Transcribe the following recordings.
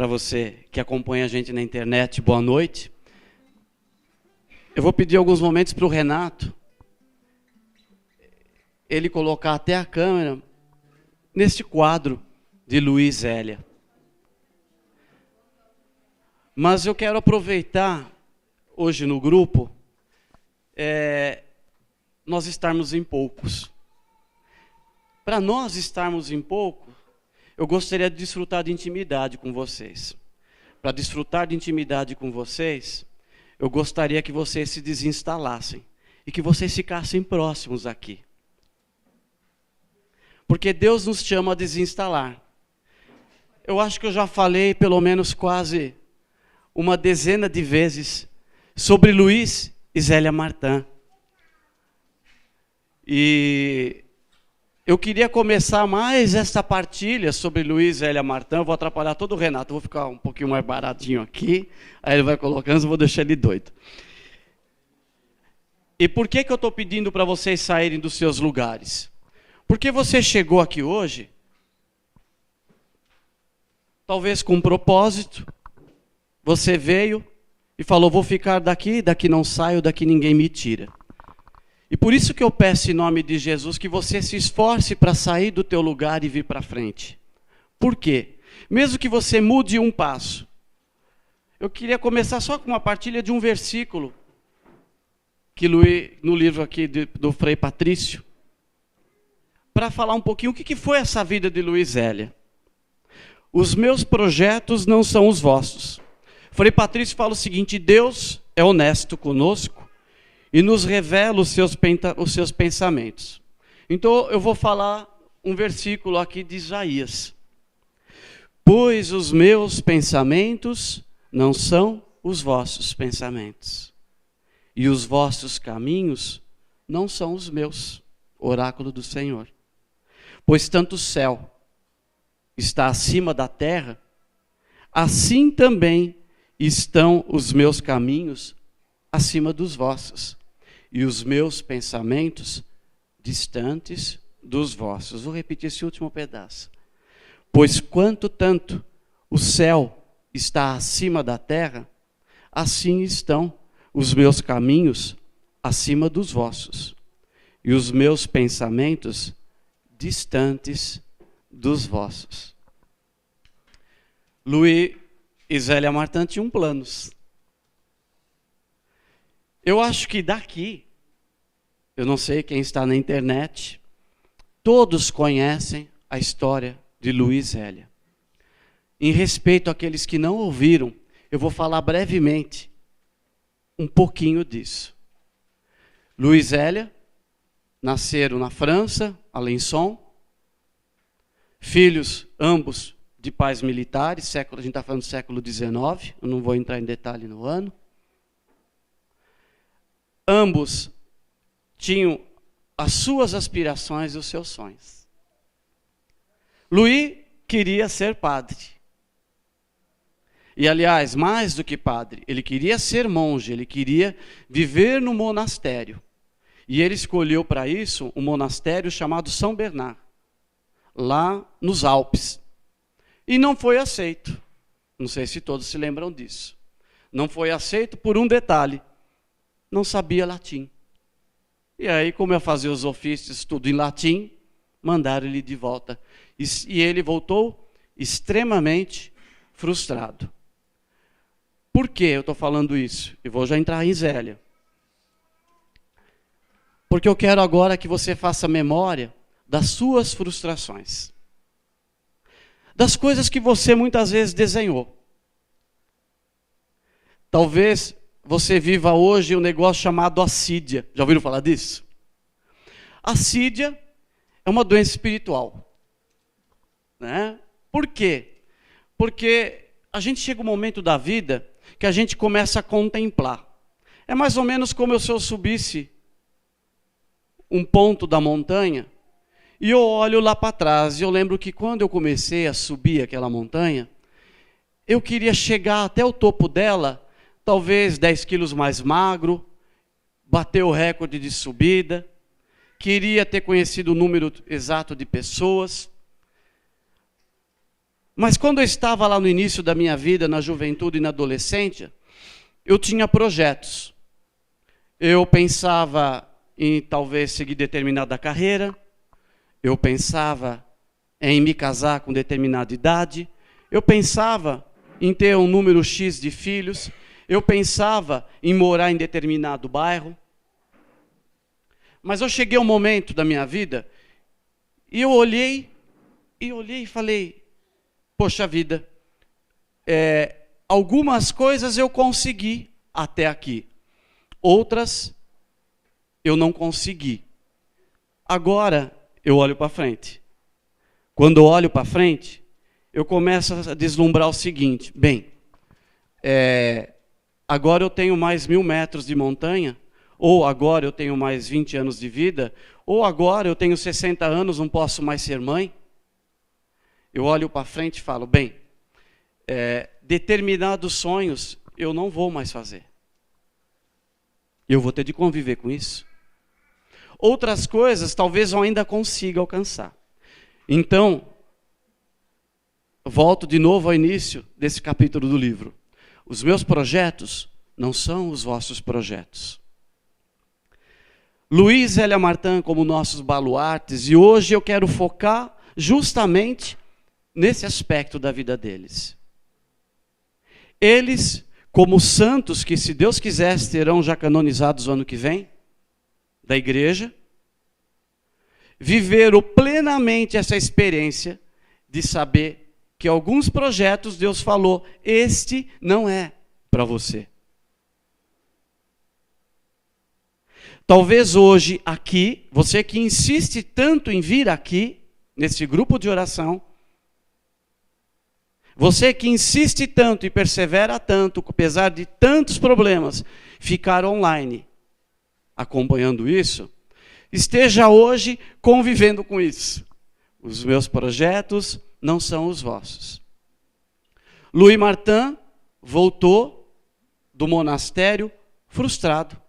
para você que acompanha a gente na internet, boa noite. Eu vou pedir alguns momentos para o Renato, ele colocar até a câmera neste quadro de Luiz Hélia. Mas eu quero aproveitar hoje no grupo, nós estarmos em poucos. Para nós estarmos em pouco, eu gostaria de desfrutar de intimidade com vocês. Para desfrutar de intimidade com vocês, eu gostaria que vocês se desinstalassem e que vocês ficassem próximos aqui. Porque Deus nos chama a desinstalar. Eu acho que eu já falei pelo menos quase uma dezena de vezes sobre Luiz e Zélia Martin. E eu queria começar mais essa partilha sobre Luiz e Zélia Martin. Eu vou atrapalhar todo o Renato, eu vou ficar um pouquinho mais baratinho aqui, aí ele vai colocando, eu vou deixar ele doido. E por que eu estou pedindo para vocês saírem dos seus lugares? Porque você chegou aqui hoje, talvez com um propósito, você veio e falou, vou ficar daqui não saio, daqui ninguém me tira. E por isso que eu peço em nome de Jesus que você se esforce para sair do teu lugar e vir para frente. Por quê? Mesmo que você mude um passo. Eu queria começar só com uma partilha de um versículo que no livro aqui do Frei Patrício, para falar um pouquinho o que foi essa vida de Luiz Hélia. Os meus projetos não são os vossos. Frei Patrício fala o seguinte, Deus é honesto conosco e nos revela os seus pensamentos. Então eu vou falar um versículo aqui de Isaías. Pois os meus pensamentos não são os vossos pensamentos, e os vossos caminhos não são os meus, oráculo do Senhor. Pois tanto o céu está acima da terra, assim também estão os meus caminhos acima dos vossos, e os meus pensamentos distantes dos vossos. Vou repetir esse último pedaço. Pois quanto tanto o céu está acima da terra, assim estão os meus caminhos acima dos vossos, e os meus pensamentos distantes dos vossos. Luiz e Zélia Martin tinham planos. Eu acho que daqui, eu não sei quem está na internet, todos conhecem a história de Luiz Hélia. Em respeito àqueles que não ouviram, eu vou falar brevemente um pouquinho disso. Luiz Hélia nasceram na França, Alençon, filhos ambos de pais militares, a gente está falando do século XIX, eu não vou entrar em detalhe no ano. Ambos tinham as suas aspirações e os seus sonhos. Luiz queria ser padre. E, aliás, mais do que padre, ele queria ser monge, ele queria viver no monastério. E ele escolheu para isso um monastério chamado São Bernard, lá nos Alpes. E não foi aceito. Não sei se todos se lembram disso. Não foi aceito por um detalhe. Não sabia latim. E aí, como eu fazia os ofícios tudo em latim, mandaram ele de volta. E ele voltou extremamente frustrado. Por que eu estou falando isso? Eu vou já entrar em Zélia. Porque eu quero agora que você faça memória das suas frustrações. Das coisas que você muitas vezes desenhou. Talvez você viva hoje um negócio chamado assídia. Já ouviram falar disso? Assídia é uma doença espiritual. Né? Por quê? Porque a gente chega um momento da vida que a gente começa a contemplar. É mais ou menos como se eu subisse um ponto da montanha e eu olho lá para trás. E eu lembro que quando eu comecei a subir aquela montanha, eu queria chegar até o topo dela, talvez 10 quilos mais magro, bater o recorde de subida, queria ter conhecido o número exato de pessoas. Mas quando eu estava lá no início da minha vida, na juventude e na adolescência, eu tinha projetos. Eu pensava em talvez seguir determinada carreira, eu pensava em me casar com determinada idade, eu pensava em ter um número X de filhos, eu pensava em morar em determinado bairro. Mas eu cheguei a um momento da minha vida e eu olhei e falei, poxa vida, algumas coisas eu consegui até aqui, outras eu não consegui. Agora eu olho para frente. Quando eu olho para frente, eu começo a deslumbrar o seguinte, bem, agora eu tenho mais 1000 metros de montanha, ou agora eu tenho mais 20 anos de vida, ou agora eu tenho 60 anos, não posso mais ser mãe. Eu olho para frente e falo, bem, determinados sonhos eu não vou mais fazer. Eu vou ter de conviver com isso. Outras coisas talvez eu ainda consiga alcançar. Então, volto de novo ao início desse capítulo do livro. Os meus projetos não são os vossos projetos. Luiz e Elia Martin como nossos baluartes, e hoje eu quero focar justamente nesse aspecto da vida deles. Eles, como santos que, se Deus quiser, serão já canonizados no ano que vem, da igreja, viveram plenamente essa experiência de saber que alguns projetos Deus falou, este não é para você. Talvez hoje aqui, você que insiste tanto em vir aqui, nesse grupo de oração, você que insiste tanto e persevera tanto, apesar de tantos problemas, ficar online, acompanhando isso, esteja hoje convivendo com isso. Os meus projetos não são os vossos. Louis Martin voltou do monastério frustrado.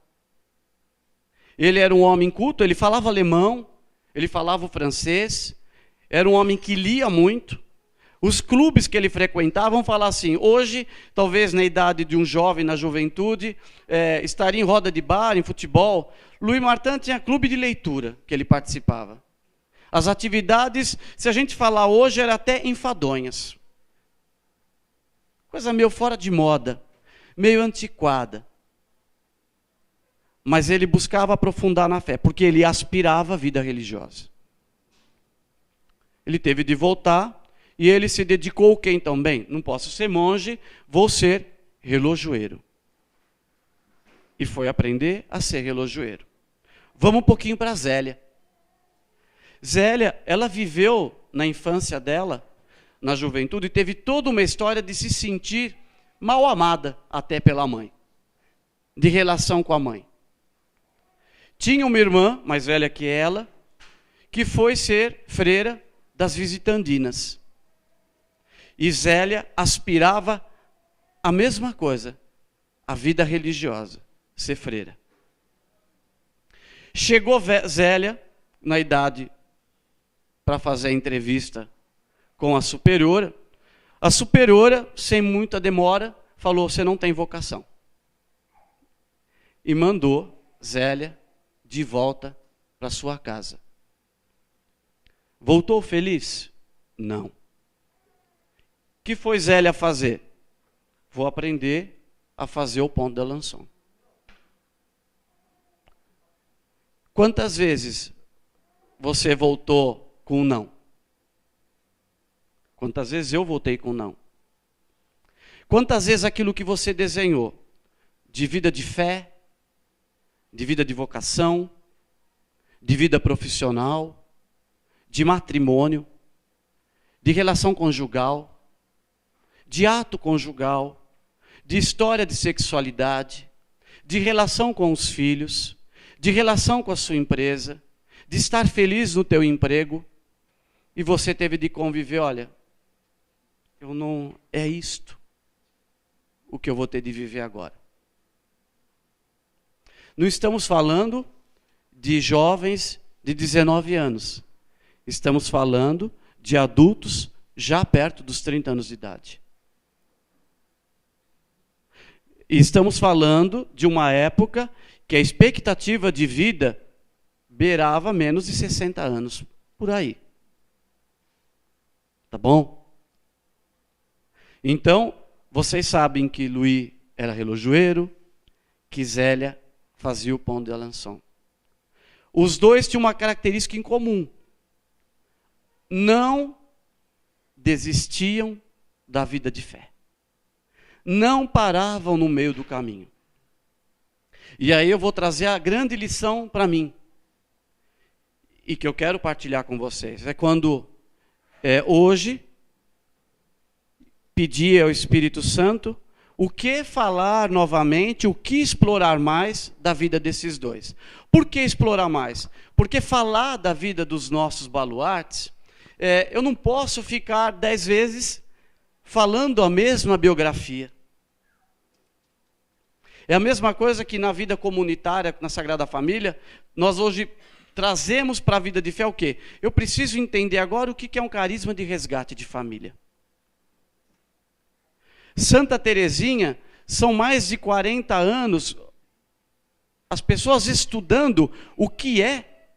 Ele era um homem culto, ele falava alemão, ele falava o francês, era um homem que lia muito. Os clubes que ele frequentava, vamos falar assim, hoje, talvez na idade de um jovem, na juventude, estaria em roda de bar, em futebol. Louis Martin tinha clube de leitura que ele participava. As atividades, se a gente falar hoje, eram até enfadonhas. Coisa meio fora de moda, meio antiquada. Mas ele buscava aprofundar na fé, porque ele aspirava à vida religiosa. Ele teve de voltar, e ele se dedicou ao quê então? Bem, não posso ser monge, vou ser relojoeiro. E foi aprender a ser relojoeiro. Vamos um pouquinho para Zélia. Zélia, ela viveu na infância dela, na juventude, e teve toda uma história de se sentir mal amada até pela mãe, de relação com a mãe. Tinha uma irmã, mais velha que ela, que foi ser freira das visitandinas. E Zélia aspirava a mesma coisa, a vida religiosa, ser freira. Chegou Zélia, na idade, para fazer a entrevista com a superiora. A superiora, sem muita demora, falou, você não tem vocação. E mandou Zélia de volta para sua casa. Voltou feliz? Não. O que foi Zélia fazer? Vou aprender a fazer o ponto de Alençon. Quantas vezes você voltou com um não? Quantas vezes eu voltei com um não? Quantas vezes aquilo que você desenhou, de vida de fé, de vida de vocação, de vida profissional, de matrimônio, de relação conjugal, de ato conjugal, de história de sexualidade, de relação com os filhos, de relação com a sua empresa, de estar feliz no teu emprego, e você teve de conviver, olha, é isto o que eu vou ter de viver agora. Não estamos falando de jovens de 19 anos. Estamos falando de adultos já perto dos 30 anos de idade. E estamos falando de uma época que a expectativa de vida beirava menos de 60 anos, por aí. Tá bom? Então, vocês sabem que Luís era relojoeiro, que Zélia fazia o pão de Alençon. Os dois tinham uma característica em comum. Não desistiam da vida de fé. Não paravam no meio do caminho. E aí eu vou trazer a grande lição para mim. E que eu quero partilhar com vocês. É quando hoje pedir ao Espírito Santo o que falar novamente, o que explorar mais da vida desses dois. Por que explorar mais? Porque falar da vida dos nossos baluartes, eu não posso ficar 10 vezes falando a mesma biografia. É a mesma coisa que na vida comunitária, na Sagrada Família, nós hoje trazemos para a vida de fé o quê? Eu preciso entender agora o que é um carisma de resgate de família. Santa Teresinha, são mais de 40 anos, as pessoas estudando o que é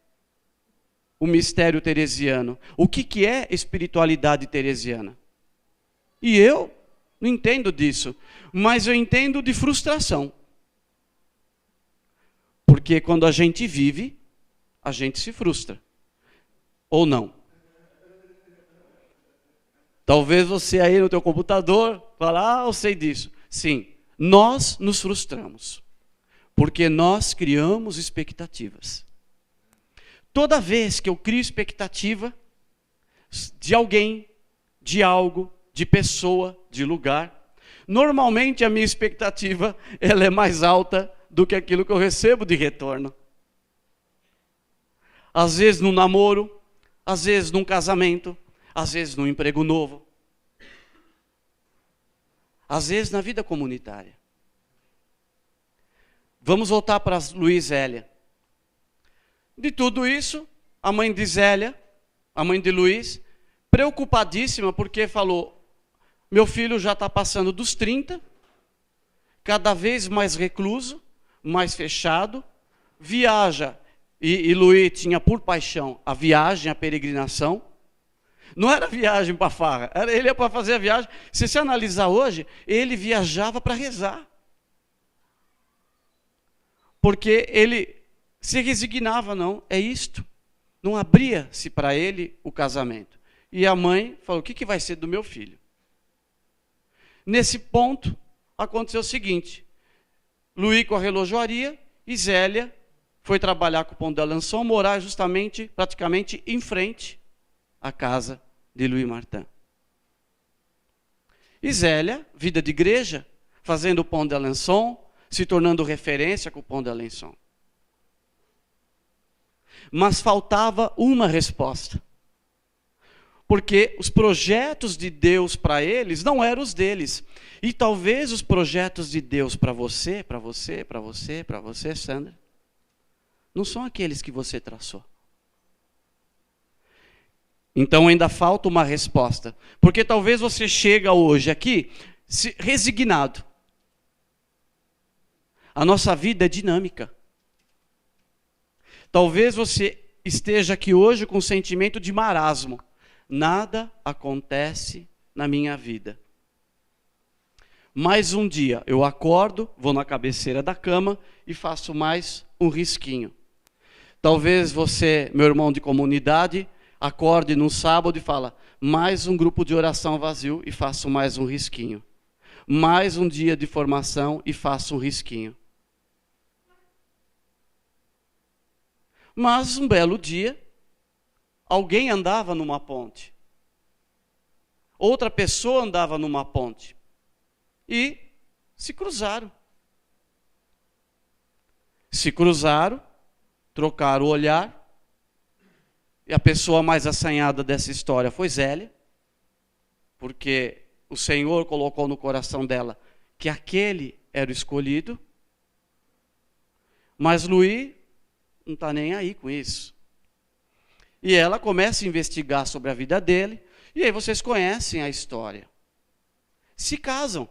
o mistério teresiano, o que é espiritualidade teresiana. E eu não entendo disso, mas eu entendo de frustração. Porque quando a gente vive, a gente se frustra. Ou não? Talvez você aí no teu computador fala, eu sei disso. Sim, nós nos frustramos. Porque nós criamos expectativas. Toda vez que eu crio expectativa de alguém, de algo, de pessoa, de lugar, normalmente a minha expectativa ela é mais alta do que aquilo que eu recebo de retorno. Às vezes num namoro, às vezes num casamento, às vezes num emprego novo, às vezes na vida comunitária. Vamos voltar para Luís e Zélia. De tudo isso, a mãe de Zélia, a mãe de Luís, preocupadíssima porque falou, meu filho já está passando dos 30, cada vez mais recluso, mais fechado, viaja, e Luís tinha por paixão a viagem, a peregrinação. Não era viagem para farra, ele ia para fazer a viagem. Se você analisar hoje, ele viajava para rezar. Porque ele se resignava, não, é isto. Não abria-se para ele o casamento. E a mãe falou, o que vai ser do meu filho? Nesse ponto, aconteceu o seguinte, Luís com a relojoaria e Zélia foi trabalhar com o Pão de Alençon, morar justamente, praticamente, em frente à casa de Luís Martin. E Zélia, vida de igreja, fazendo o Pão de Alençon, se tornando referência com o Pão de Alençon. Mas faltava uma resposta. Porque os projetos de Deus para eles não eram os deles. E talvez os projetos de Deus para você, Sandra, não são aqueles que você traçou. Então ainda falta uma resposta. Porque talvez você chega hoje aqui resignado. A nossa vida é dinâmica. Talvez você esteja aqui hoje com um sentimento de marasmo. Nada acontece na minha vida. Mais um dia eu acordo, vou na cabeceira da cama e faço mais um risquinho. Talvez você, meu irmão de comunidade, acorde num sábado e fala, mais um grupo de oração vazio e faço mais um risquinho. Mais um dia de formação e faço um risquinho. Mas um belo dia, alguém andava numa ponte. Outra pessoa andava numa ponte. E se cruzaram. Se cruzaram, trocaram o olhar. E a pessoa mais assanhada dessa história foi Zélia. Porque o Senhor colocou no coração dela que aquele era o escolhido. Mas Luís não está nem aí com isso. E ela começa a investigar sobre a vida dele E aí vocês conhecem a história. Se casam.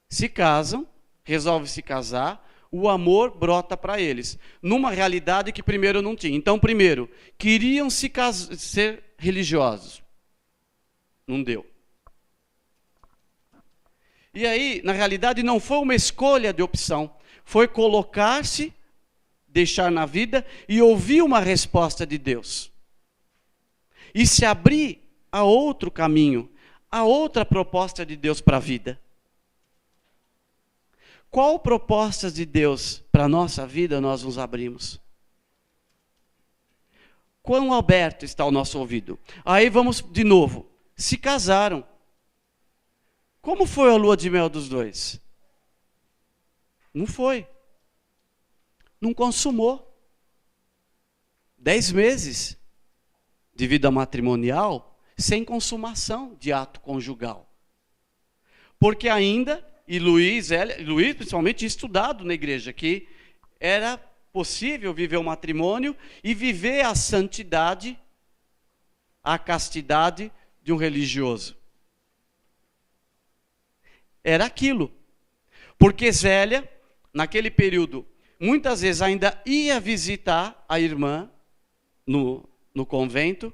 Se casam, resolvem se casar, o amor brota para eles, numa realidade que primeiro não tinha. Então, primeiro, queriam ser religiosos. Não deu. E aí, na realidade, não foi uma escolha de opção. Foi colocar-se, deixar na vida e ouvir uma resposta de Deus. E se abrir a outro caminho, a outra proposta de Deus para a vida. Qual proposta de Deus para a nossa vida nós nos abrimos? Quão aberto está o nosso ouvido? Aí vamos de novo. Se casaram. Como foi a lua de mel dos dois? Não foi. Não consumou. 10 meses de vida matrimonial sem consumação de ato conjugal. Porque ainda, e Luiz principalmente tinha estudado na igreja, que era possível viver o matrimônio e viver a santidade, a castidade de um religioso. Era aquilo. Porque Zélia, naquele período, muitas vezes ainda ia visitar a irmã no convento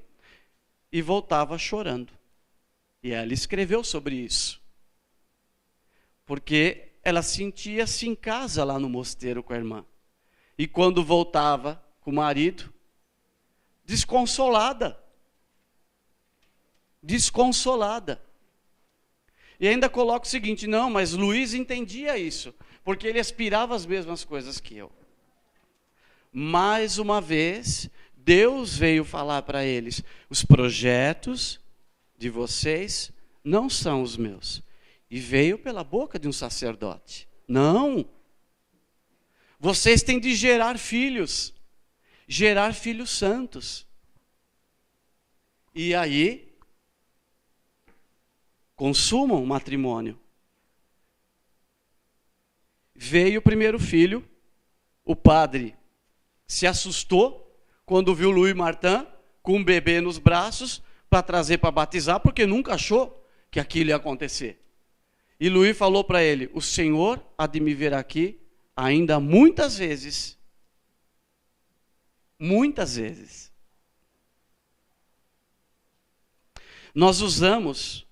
e voltava chorando. E ela escreveu sobre isso. Porque ela sentia-se em casa lá no mosteiro com a irmã. E quando voltava com o marido, desconsolada. Desconsolada. E ainda coloca o seguinte, não, mas Luiz entendia isso, porque ele aspirava às mesmas coisas que eu. Mais uma vez, Deus veio falar para eles, os projetos de vocês não são os meus. E veio pela boca de um sacerdote. Não. Vocês têm de gerar filhos santos. E aí, consumam o matrimônio. Veio o primeiro filho, o padre se assustou quando viu Louis Martin com um bebê nos braços para trazer para batizar, porque nunca achou que aquilo ia acontecer. E Louis falou para ele, o Senhor há de me ver aqui ainda muitas vezes. Muitas vezes. Nós usamos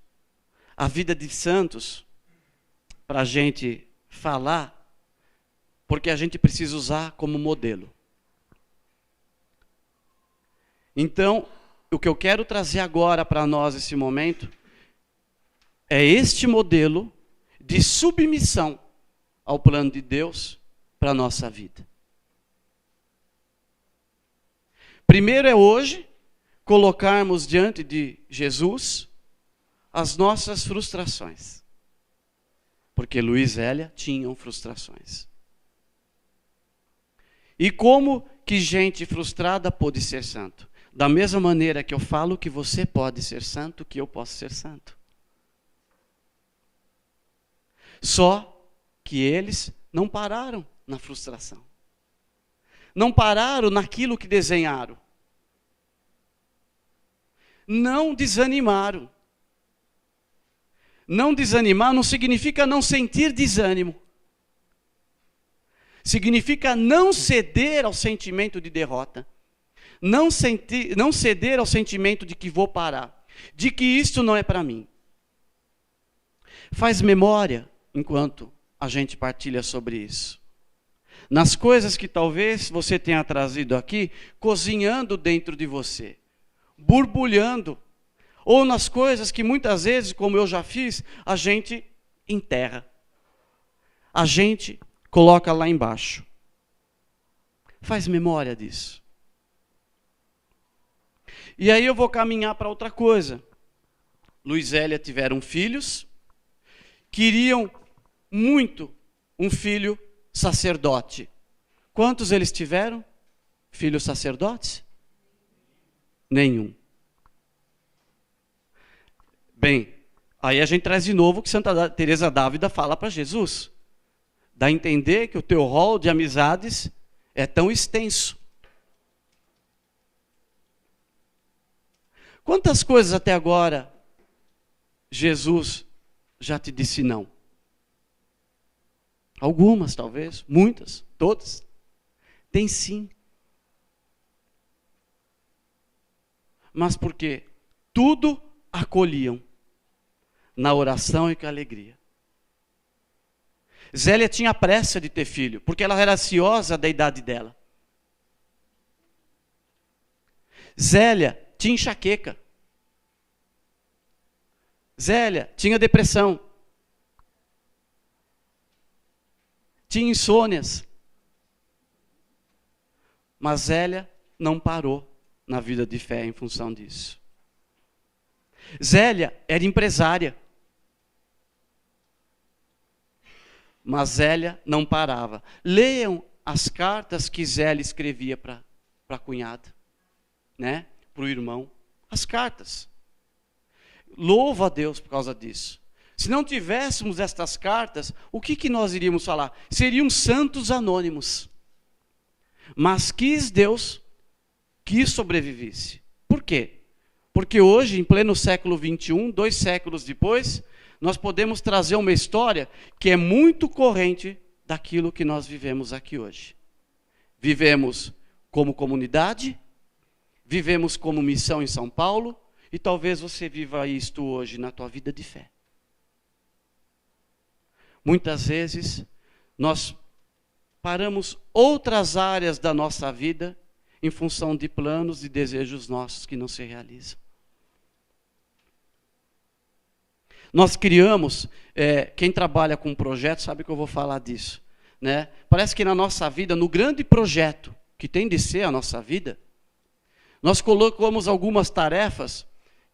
a vida de santos para a gente falar, porque a gente precisa usar como modelo. Então, o que eu quero trazer agora para nós esse momento é este modelo de submissão ao plano de Deus para a nossa vida. Primeiro é hoje colocarmos diante de Jesus as nossas frustrações. Porque Luiz e Zélia tinham frustrações. E como que gente frustrada pode ser santo? Da mesma maneira que eu falo que você pode ser santo, que eu posso ser santo. Só que eles não pararam na frustração. Não pararam naquilo que desenharam. Não desanimaram. Não desanimar não significa não sentir desânimo. Significa não ceder ao sentimento de derrota. Não ceder ao sentimento de que vou parar. De que isto não é para mim. Faz memória enquanto a gente partilha sobre isso. Nas coisas que talvez você tenha trazido aqui, cozinhando dentro de você. Borbulhando. Ou nas coisas que muitas vezes, como eu já fiz, a gente enterra. A gente coloca lá embaixo. Faz memória disso. E aí eu vou caminhar para outra coisa. Luiz e Zélia tiveram filhos, queriam muito um filho sacerdote. Quantos eles tiveram? Filhos sacerdotes? Nenhum. Bem, aí a gente traz de novo o que Santa Teresa d'Ávila fala para Jesus. Dá a entender que o teu rol de amizades é tão extenso. Quantas coisas até agora Jesus já te disse não? Algumas, talvez, muitas, todas. Tem sim. Mas por quê? Tudo acolhiam na oração e com alegria. Zélia tinha pressa de ter filho, porque ela era ansiosa da idade dela. Zélia tinha enxaqueca. Zélia tinha depressão. Tinha insônias. Mas Zélia não parou na vida de fé em função disso. Zélia era empresária. Mas Zélia não parava. Leiam as cartas que Zélia escrevia para a cunhada, né? Para o irmão. As cartas. Louvo a Deus por causa disso. Se não tivéssemos estas cartas, o que nós iríamos falar? Seriam santos anônimos. Mas quis Deus que sobrevivesse. Por quê? Porque hoje, em pleno século XXI, 2 séculos depois, nós podemos trazer uma história que é muito corrente daquilo que nós vivemos aqui hoje. Vivemos como comunidade, vivemos como missão em São Paulo, e talvez você viva isto hoje na tua vida de fé. Muitas vezes, nós paramos outras áreas da nossa vida em função de planos e desejos nossos que não se realizam. Nós criamos, quem trabalha com projeto sabe que eu vou falar disso, né? Parece que na nossa vida, no grande projeto que tem de ser a nossa vida, nós colocamos algumas tarefas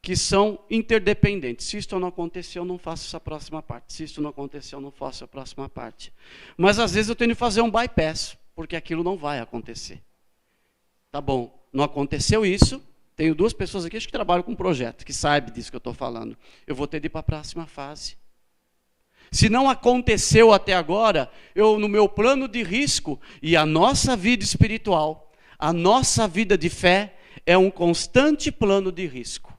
que são interdependentes. Se isto não aconteceu, eu não faço essa próxima parte. Se isto não aconteceu, eu não faço a próxima parte. Mas às vezes eu tenho que fazer um bypass, porque aquilo não vai acontecer. Tá bom, não aconteceu isso. Tenho 2 pessoas aqui que trabalham com projeto, que sabem disso que eu estou falando. Eu vou ter de ir para a próxima fase. Se não aconteceu até agora, eu no meu plano de risco, e a nossa vida espiritual, a nossa vida de fé, é um constante plano de risco.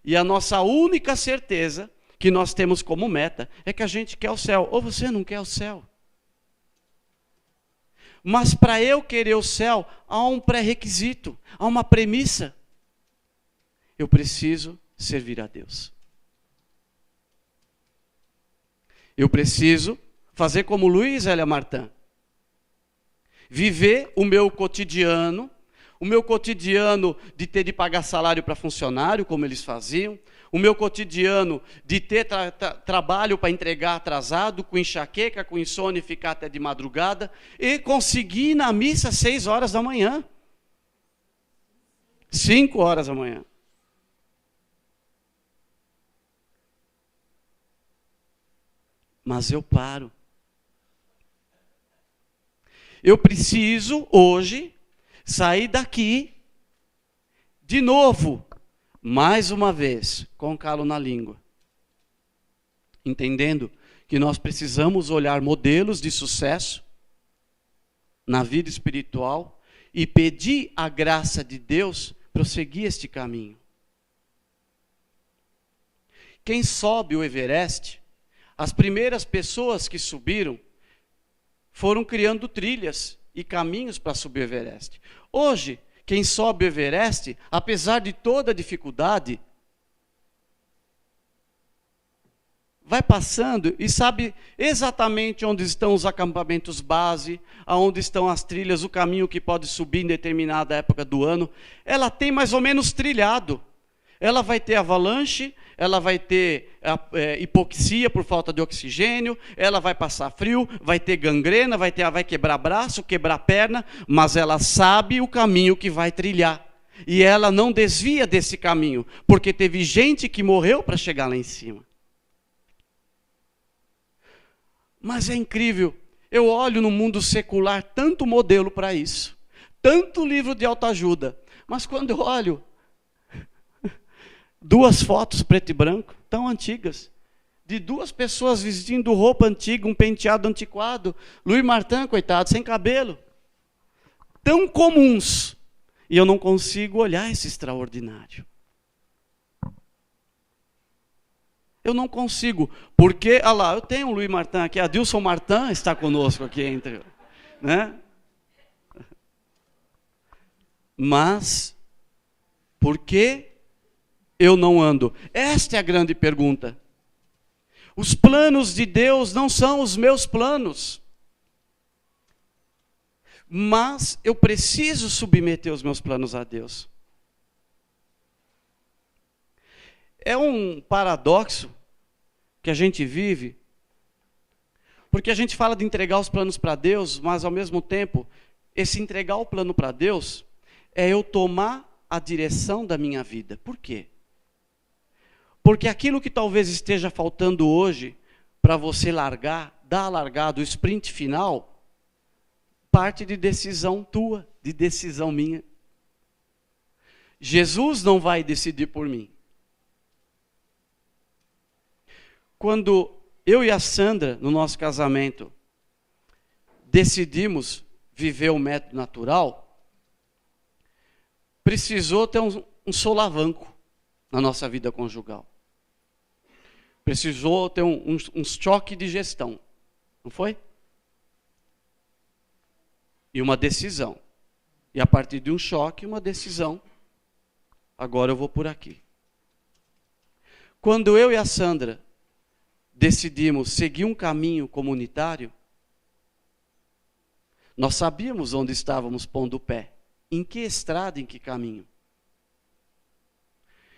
E a nossa única certeza que nós temos como meta é que a gente quer o céu. Ou você não quer o céu? Mas para eu querer o céu, há um pré-requisito, há uma premissa. Eu preciso servir a Deus. Eu preciso fazer como Luiz Célia Martin. Viver o meu cotidiano de ter de pagar salário para funcionário, como eles faziam, o meu cotidiano de ter trabalho para entregar atrasado, com enxaqueca, com insônia e ficar até de madrugada, e conseguir ir na missa às 6 horas da manhã. 5 horas da manhã. Mas eu paro. Eu preciso, hoje, sair daqui, de novo, mais uma vez, com calo na língua. Entendendo que nós precisamos olhar modelos de sucesso na vida espiritual e pedir a graça de Deus para seguir este caminho. Quem sobe o Everest, as primeiras pessoas que subiram foram criando trilhas e caminhos para subir o Everest. Hoje, quem sobe o Everest, apesar de toda a dificuldade, vai passando e sabe exatamente onde estão os acampamentos base, aonde estão as trilhas, o caminho que pode subir em determinada época do ano. Ela tem mais ou menos trilhado. Ela vai ter avalanche, ela vai ter hipoxia por falta de oxigênio, ela vai passar frio, vai ter gangrena, vai quebrar braço, quebrar perna, mas ela sabe o caminho que vai trilhar. E ela não desvia desse caminho, porque teve gente que morreu para chegar lá em cima. Mas é incrível, eu olho no mundo secular tanto modelo para isso, tanto livro de autoajuda, mas quando eu olho 2 fotos preto e branco, tão antigas, de 2 pessoas vestindo roupa antiga, um penteado antiquado, Louis Martin, coitado, sem cabelo, tão comuns, E eu não consigo olhar esse extraordinário. Eu não consigo, porque, olha lá, eu tenho o Luiz Martin aqui, a Dilson Martin está conosco aqui entre, né? Mas, por que eu não ando? Esta é a grande pergunta. Os planos de Deus não são os meus planos. Mas eu preciso submeter os meus planos a Deus. É um paradoxo que a gente vive, porque a gente fala de entregar os planos para Deus, mas ao mesmo tempo, esse entregar o plano para Deus é eu tomar a direção da minha vida. Por quê? Porque aquilo que talvez esteja faltando hoje para você largar, dar a largada, o sprint final, parte de decisão tua, de decisão minha. Jesus não vai decidir por mim. Quando eu e a Sandra, no nosso casamento, decidimos viver o método natural, precisou ter um solavanco na nossa vida conjugal. Precisou ter um choque de gestão, não foi? E uma decisão. E a partir de um choque, uma decisão. Agora eu vou por aqui. Quando eu e a Sandra decidimos seguir um caminho comunitário, nós sabíamos onde estávamos pondo o pé. Em que estrada, em que caminho.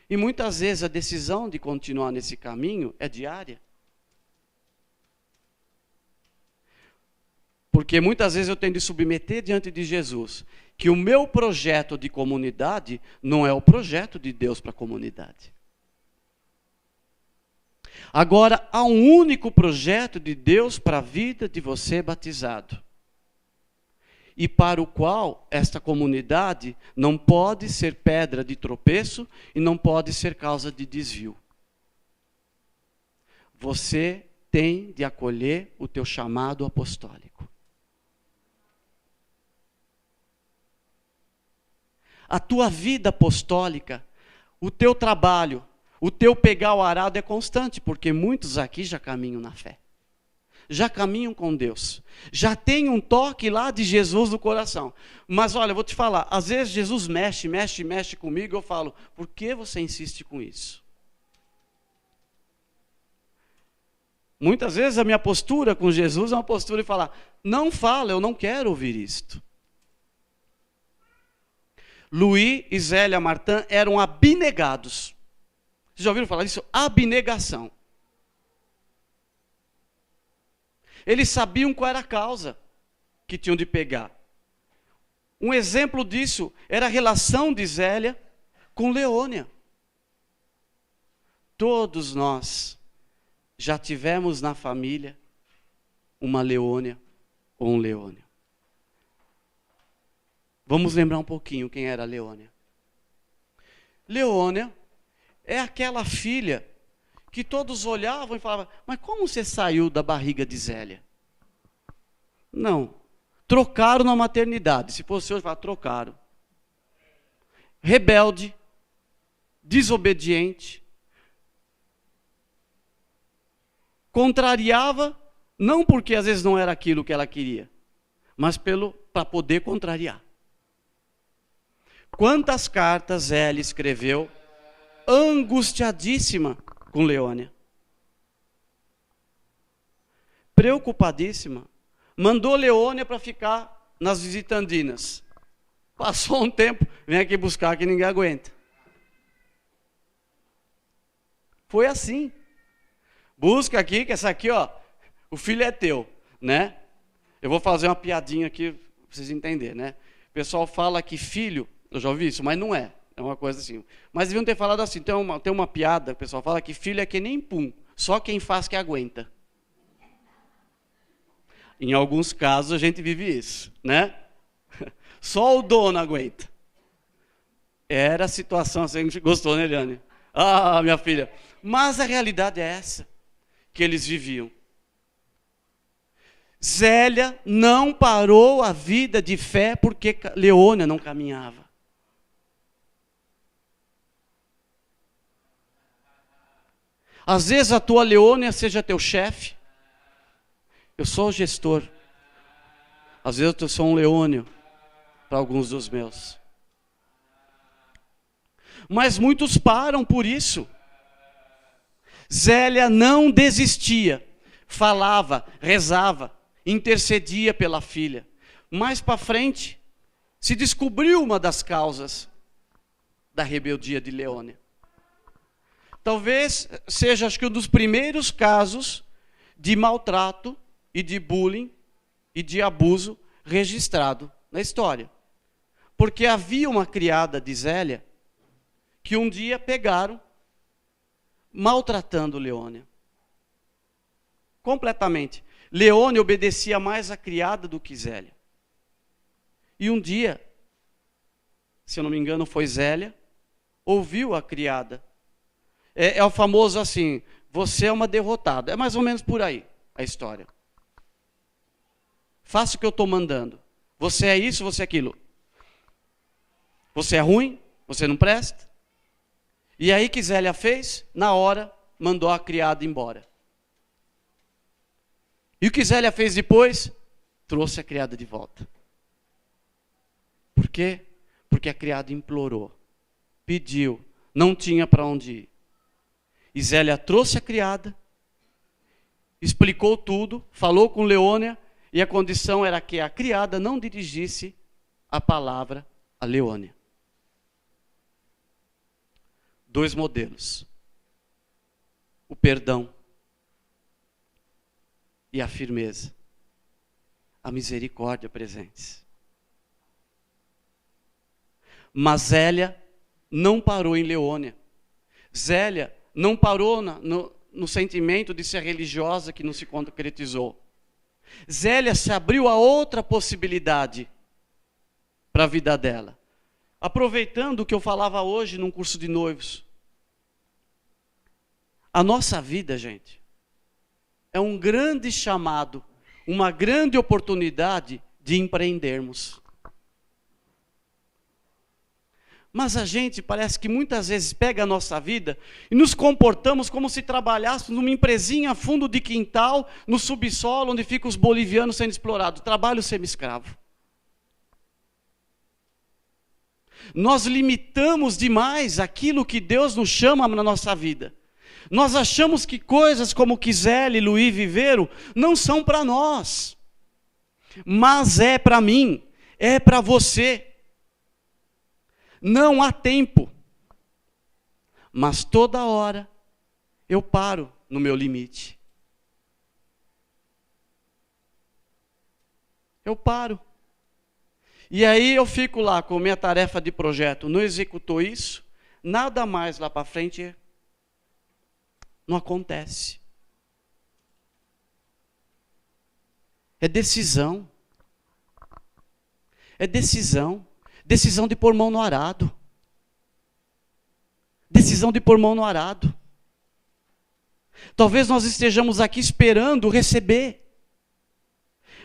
E muitas vezes a decisão de continuar nesse caminho é diária. Porque muitas vezes eu tenho de submeter diante de Jesus que o meu projeto de comunidade não é o projeto de Deus para a comunidade. Agora, há um único projeto de Deus para a vida de você batizado. E para o qual esta comunidade não pode ser pedra de tropeço e não pode ser causa de desvio. Você tem de acolher o teu chamado apostólico. A tua vida apostólica, o teu trabalho, o teu pegar o arado é constante, porque muitos aqui já caminham na fé. Já caminham com Deus. Já tem um toque lá de Jesus no coração. Mas olha, eu vou te falar, às vezes Jesus mexe comigo, eu falo, por que você insiste com isso? Muitas vezes a minha postura com Jesus é uma postura de falar, não fala, eu não quero ouvir isto. Louis e Zélia Martin eram abnegados. Vocês já ouviram falar disso? Abnegação. Eles sabiam qual era a causa que tinham de pegar. Um exemplo disso era a relação de Zélia com Leônia. Todos nós já tivemos na família uma Leônia ou um Leônio. Vamos lembrar um pouquinho quem era a Leônia. Leônia é aquela filha que todos olhavam e falavam, mas como você saiu da barriga de Zélia? Não, trocaram na maternidade. Se fosse hoje, falavam, trocaram. Rebelde, desobediente, contrariava, não porque às vezes não era aquilo que ela queria, mas para poder contrariar. Quantas cartas Zélia escreveu, angustiadíssima com Leônia. Preocupadíssima. Mandou Leônia para ficar nas visitandinas. Passou um tempo, vem aqui buscar que ninguém aguenta. Foi assim. Busca aqui, que essa aqui, ó, o filho é teu, né? Eu vou fazer uma piadinha aqui, para vocês entenderem, né? O pessoal fala que filho, eu já ouvi isso, mas não é. É uma coisa assim. Mas deviam ter falado assim, tem uma piada, o pessoal fala que filho é que nem pum, só quem faz que aguenta. Em alguns casos a gente vive isso, né? Só o dono aguenta. Era a situação, assim, a gente gostou, né, Eliane? Ah, minha filha. Mas a realidade é essa, que eles viviam. Zélia não parou a vida de fé porque Leônia não caminhava. Às vezes a tua Leônia seja teu chefe. Eu sou o gestor. Às vezes eu sou um leônio para alguns dos meus. Mas muitos param por isso. Zélia não desistia. Falava, rezava, intercedia pela filha. Mais para frente, se descobriu uma das causas da rebeldia de Leônia. Talvez seja, acho que um dos primeiros casos de maltrato e de bullying e de abuso registrado na história. Porque havia uma criada de Zélia que um dia pegaram maltratando Leônia. Completamente. Leônia obedecia mais à criada do que Zélia. E um dia, se eu não me engano foi Zélia, ouviu a criada. É o famoso assim, você é uma derrotada. É mais ou menos por aí a história. Faça o que eu estou mandando. Você é isso, você é aquilo. Você é ruim, você não presta. E aí que Zélia fez? Na hora, mandou a criada embora. E o que Zélia fez depois? Trouxe a criada de volta. Por quê? Porque a criada implorou, pediu, não tinha para onde ir. E Zélia trouxe a criada, explicou tudo, falou com Leônia, e a condição era que a criada não dirigisse a palavra a Leônia. 2 modelos. O perdão e a firmeza. A misericórdia presentes. Mas Zélia não parou em Leônia. Zélia não parou no sentimento de ser religiosa que não se concretizou. Zélia se abriu a outra possibilidade para a vida dela. Aproveitando o que eu falava hoje num curso de noivos. A nossa vida, gente, é um grande chamado, uma grande oportunidade de empreendermos. Mas a gente parece que muitas vezes pega a nossa vida e nos comportamos como se trabalhássemos numa empresinha fundo de quintal, no subsolo, onde ficam os bolivianos sendo explorados. Trabalho semi-escravo. Nós limitamos demais aquilo que Deus nos chama na nossa vida. Nós achamos que coisas como que Zélia e Luí viveram não são para nós. Mas é para mim, é para você. Não há tempo. Mas toda hora eu paro no meu limite. Eu paro. E aí eu fico lá com minha tarefa de projeto, não executou isso, nada mais lá para frente não acontece. É decisão. É decisão. Decisão de pôr mão no arado. Decisão de pôr mão no arado. Talvez nós estejamos aqui esperando receber.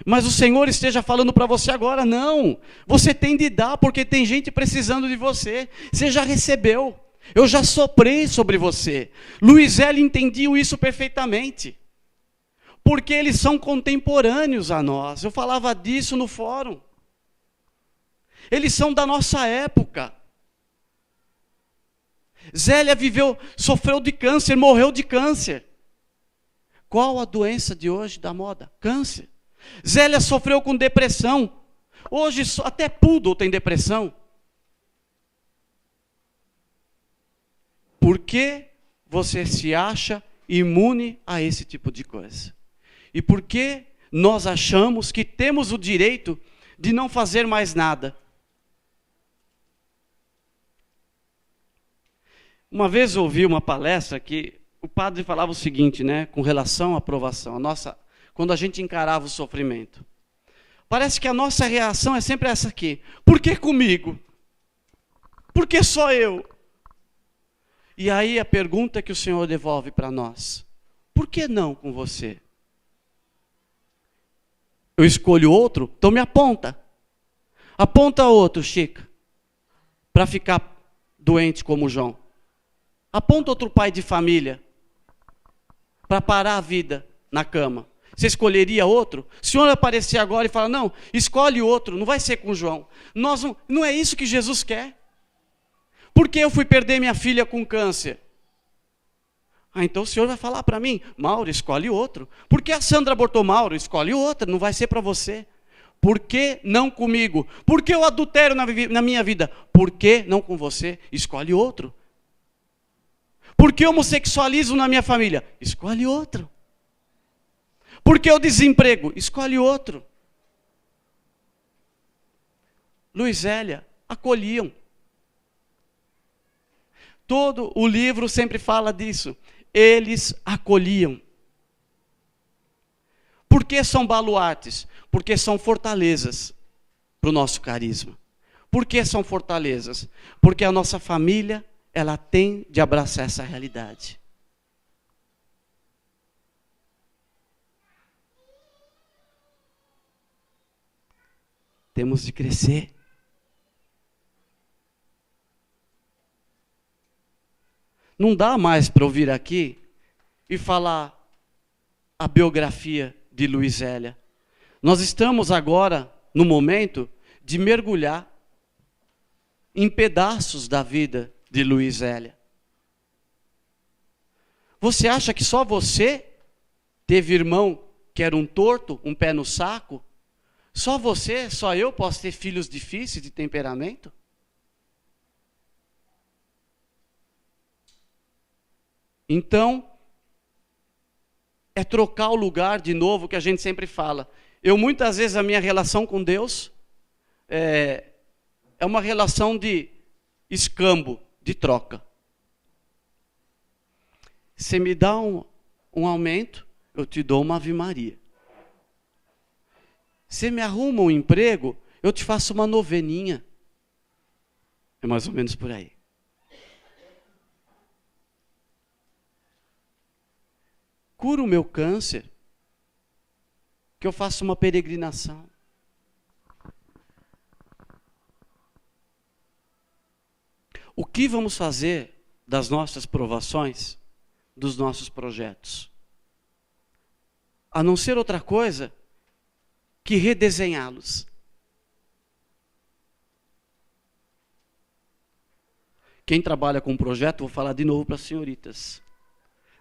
Mas o Senhor esteja falando para você agora, não. Você tem de dar, porque tem gente precisando de você. Você já recebeu. Eu já soprei sobre você. Luís e Zélia entendiam isso perfeitamente. Porque eles são contemporâneos a nós. Eu falava disso no fórum. Eles são da nossa época. Zélia sofreu de câncer, morreu de câncer. Qual a doença de hoje da moda? Câncer. Zélia sofreu com depressão. Hoje até poodle tem depressão. Por que você se acha imune a esse tipo de coisa? E por que nós achamos que temos o direito de não fazer mais nada? Uma vez eu ouvi uma palestra que o padre falava o seguinte, né, com relação à aprovação, quando a gente encarava o sofrimento. Parece que a nossa reação é sempre essa aqui. Por que comigo? Por que só eu? E aí a pergunta que o Senhor devolve para nós. Por que não com você? Eu escolho outro, então me aponta. Aponta outro, Chica, para ficar doente como o João. Aponta outro pai de família para parar a vida na cama? Você escolheria outro? Se o Senhor aparecer agora e falar, não, escolhe outro, não vai ser com João. Não é isso que Jesus quer. Por que eu fui perder minha filha com câncer? Então o Senhor vai falar para mim, Mauro, escolhe outro. Por que a Sandra abortou? Mauro, escolhe outra, não vai ser para você. Por que não comigo? Por que eu adultério na minha vida? Por que não com você? Escolhe outro. Por que eu homossexualizo na minha família? Escolhe outro. Por que eu desemprego? Escolhe outro. Luiz Zélia, acolhiam. Todo o livro sempre fala disso. Eles acolhiam. Por que são baluartes? Porque são fortalezas para o nosso carisma. Por que são fortalezas? Porque a nossa família, ela tem de abraçar essa realidade. Temos de crescer. Não dá mais para eu vir aqui e falar a biografia de Luiz Zélia. Nós estamos agora no momento de mergulhar em pedaços da vida de Luiz Zélia. Você acha que só você teve irmão que era um torto, um pé no saco? Só você, só eu posso ter filhos difíceis de temperamento? Então, é trocar o lugar de novo que a gente sempre fala. Muitas vezes, a minha relação com Deus é uma relação de escambo, de troca. Você me dá um aumento, eu te dou uma Ave Maria. Você me arruma um emprego, eu te faço uma noveninha. É mais ou menos por aí. Cura o meu câncer, que eu faço uma peregrinação. O que vamos fazer das nossas provações, dos nossos projetos? A não ser outra coisa que redesenhá-los. Quem trabalha com projeto, vou falar de novo para as senhoritas,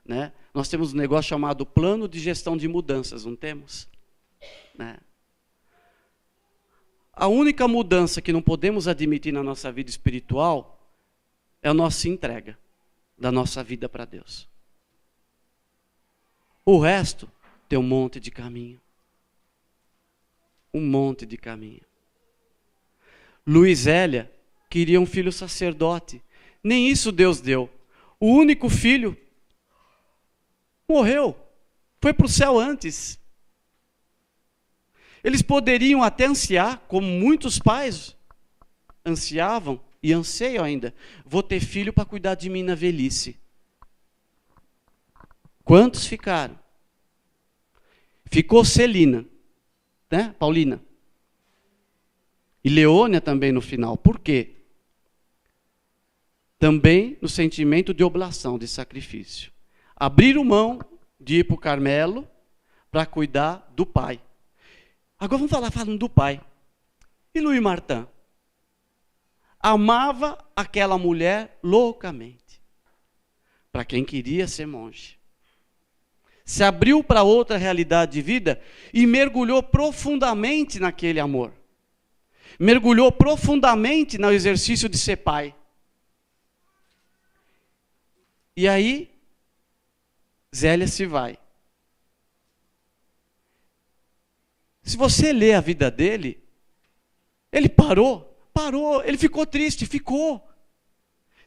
né? Nós temos um negócio chamado plano de gestão de mudanças, não temos? Né? A única mudança que não podemos admitir na nossa vida espiritual é a nossa entrega da nossa vida para Deus. O resto tem um monte de caminho. Um monte de caminho. Luiz Zélia queria um filho sacerdote. Nem isso Deus deu. O único filho morreu. Foi para o céu antes. Eles poderiam até ansiar, como muitos pais ansiavam e anseiam ainda. Vou ter filho para cuidar de mim na velhice. Quantos ficaram? Ficou Celina, né? Paulina. E Leônia também no final. Por quê? Também no sentimento de oblação, de sacrifício. Abriram mão de ir para o Carmelo para cuidar do pai. Agora vamos falando do pai. E Louis Martin? Amava aquela mulher loucamente. Para quem queria ser monge. Se abriu para outra realidade de vida e mergulhou profundamente naquele amor. Mergulhou profundamente no exercício de ser pai. E aí, Zélia se vai. Se você ler a vida dele, ele parou, ele ficou triste, ficou.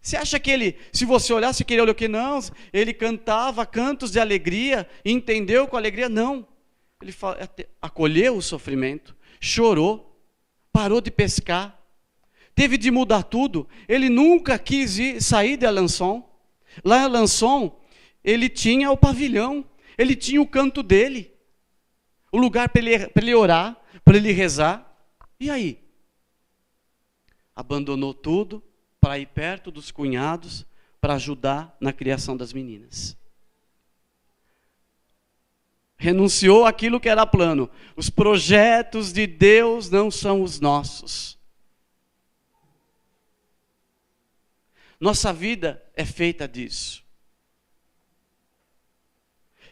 Você acha que ele, se você olhar, você queria olhar o que? Não, ele cantava cantos de alegria, entendeu com alegria? Não. Ele acolheu o sofrimento, chorou, parou de pescar, teve de mudar tudo. Ele nunca quis sair de Alençon. Lá em Alençon, ele tinha o pavilhão, ele tinha o canto dele, o lugar para ele orar, para ele rezar. E aí? Abandonou tudo para ir perto dos cunhados, para ajudar na criação das meninas. Renunciou àquilo que era plano. Os projetos de Deus não são os nossos. Nossa vida é feita disso.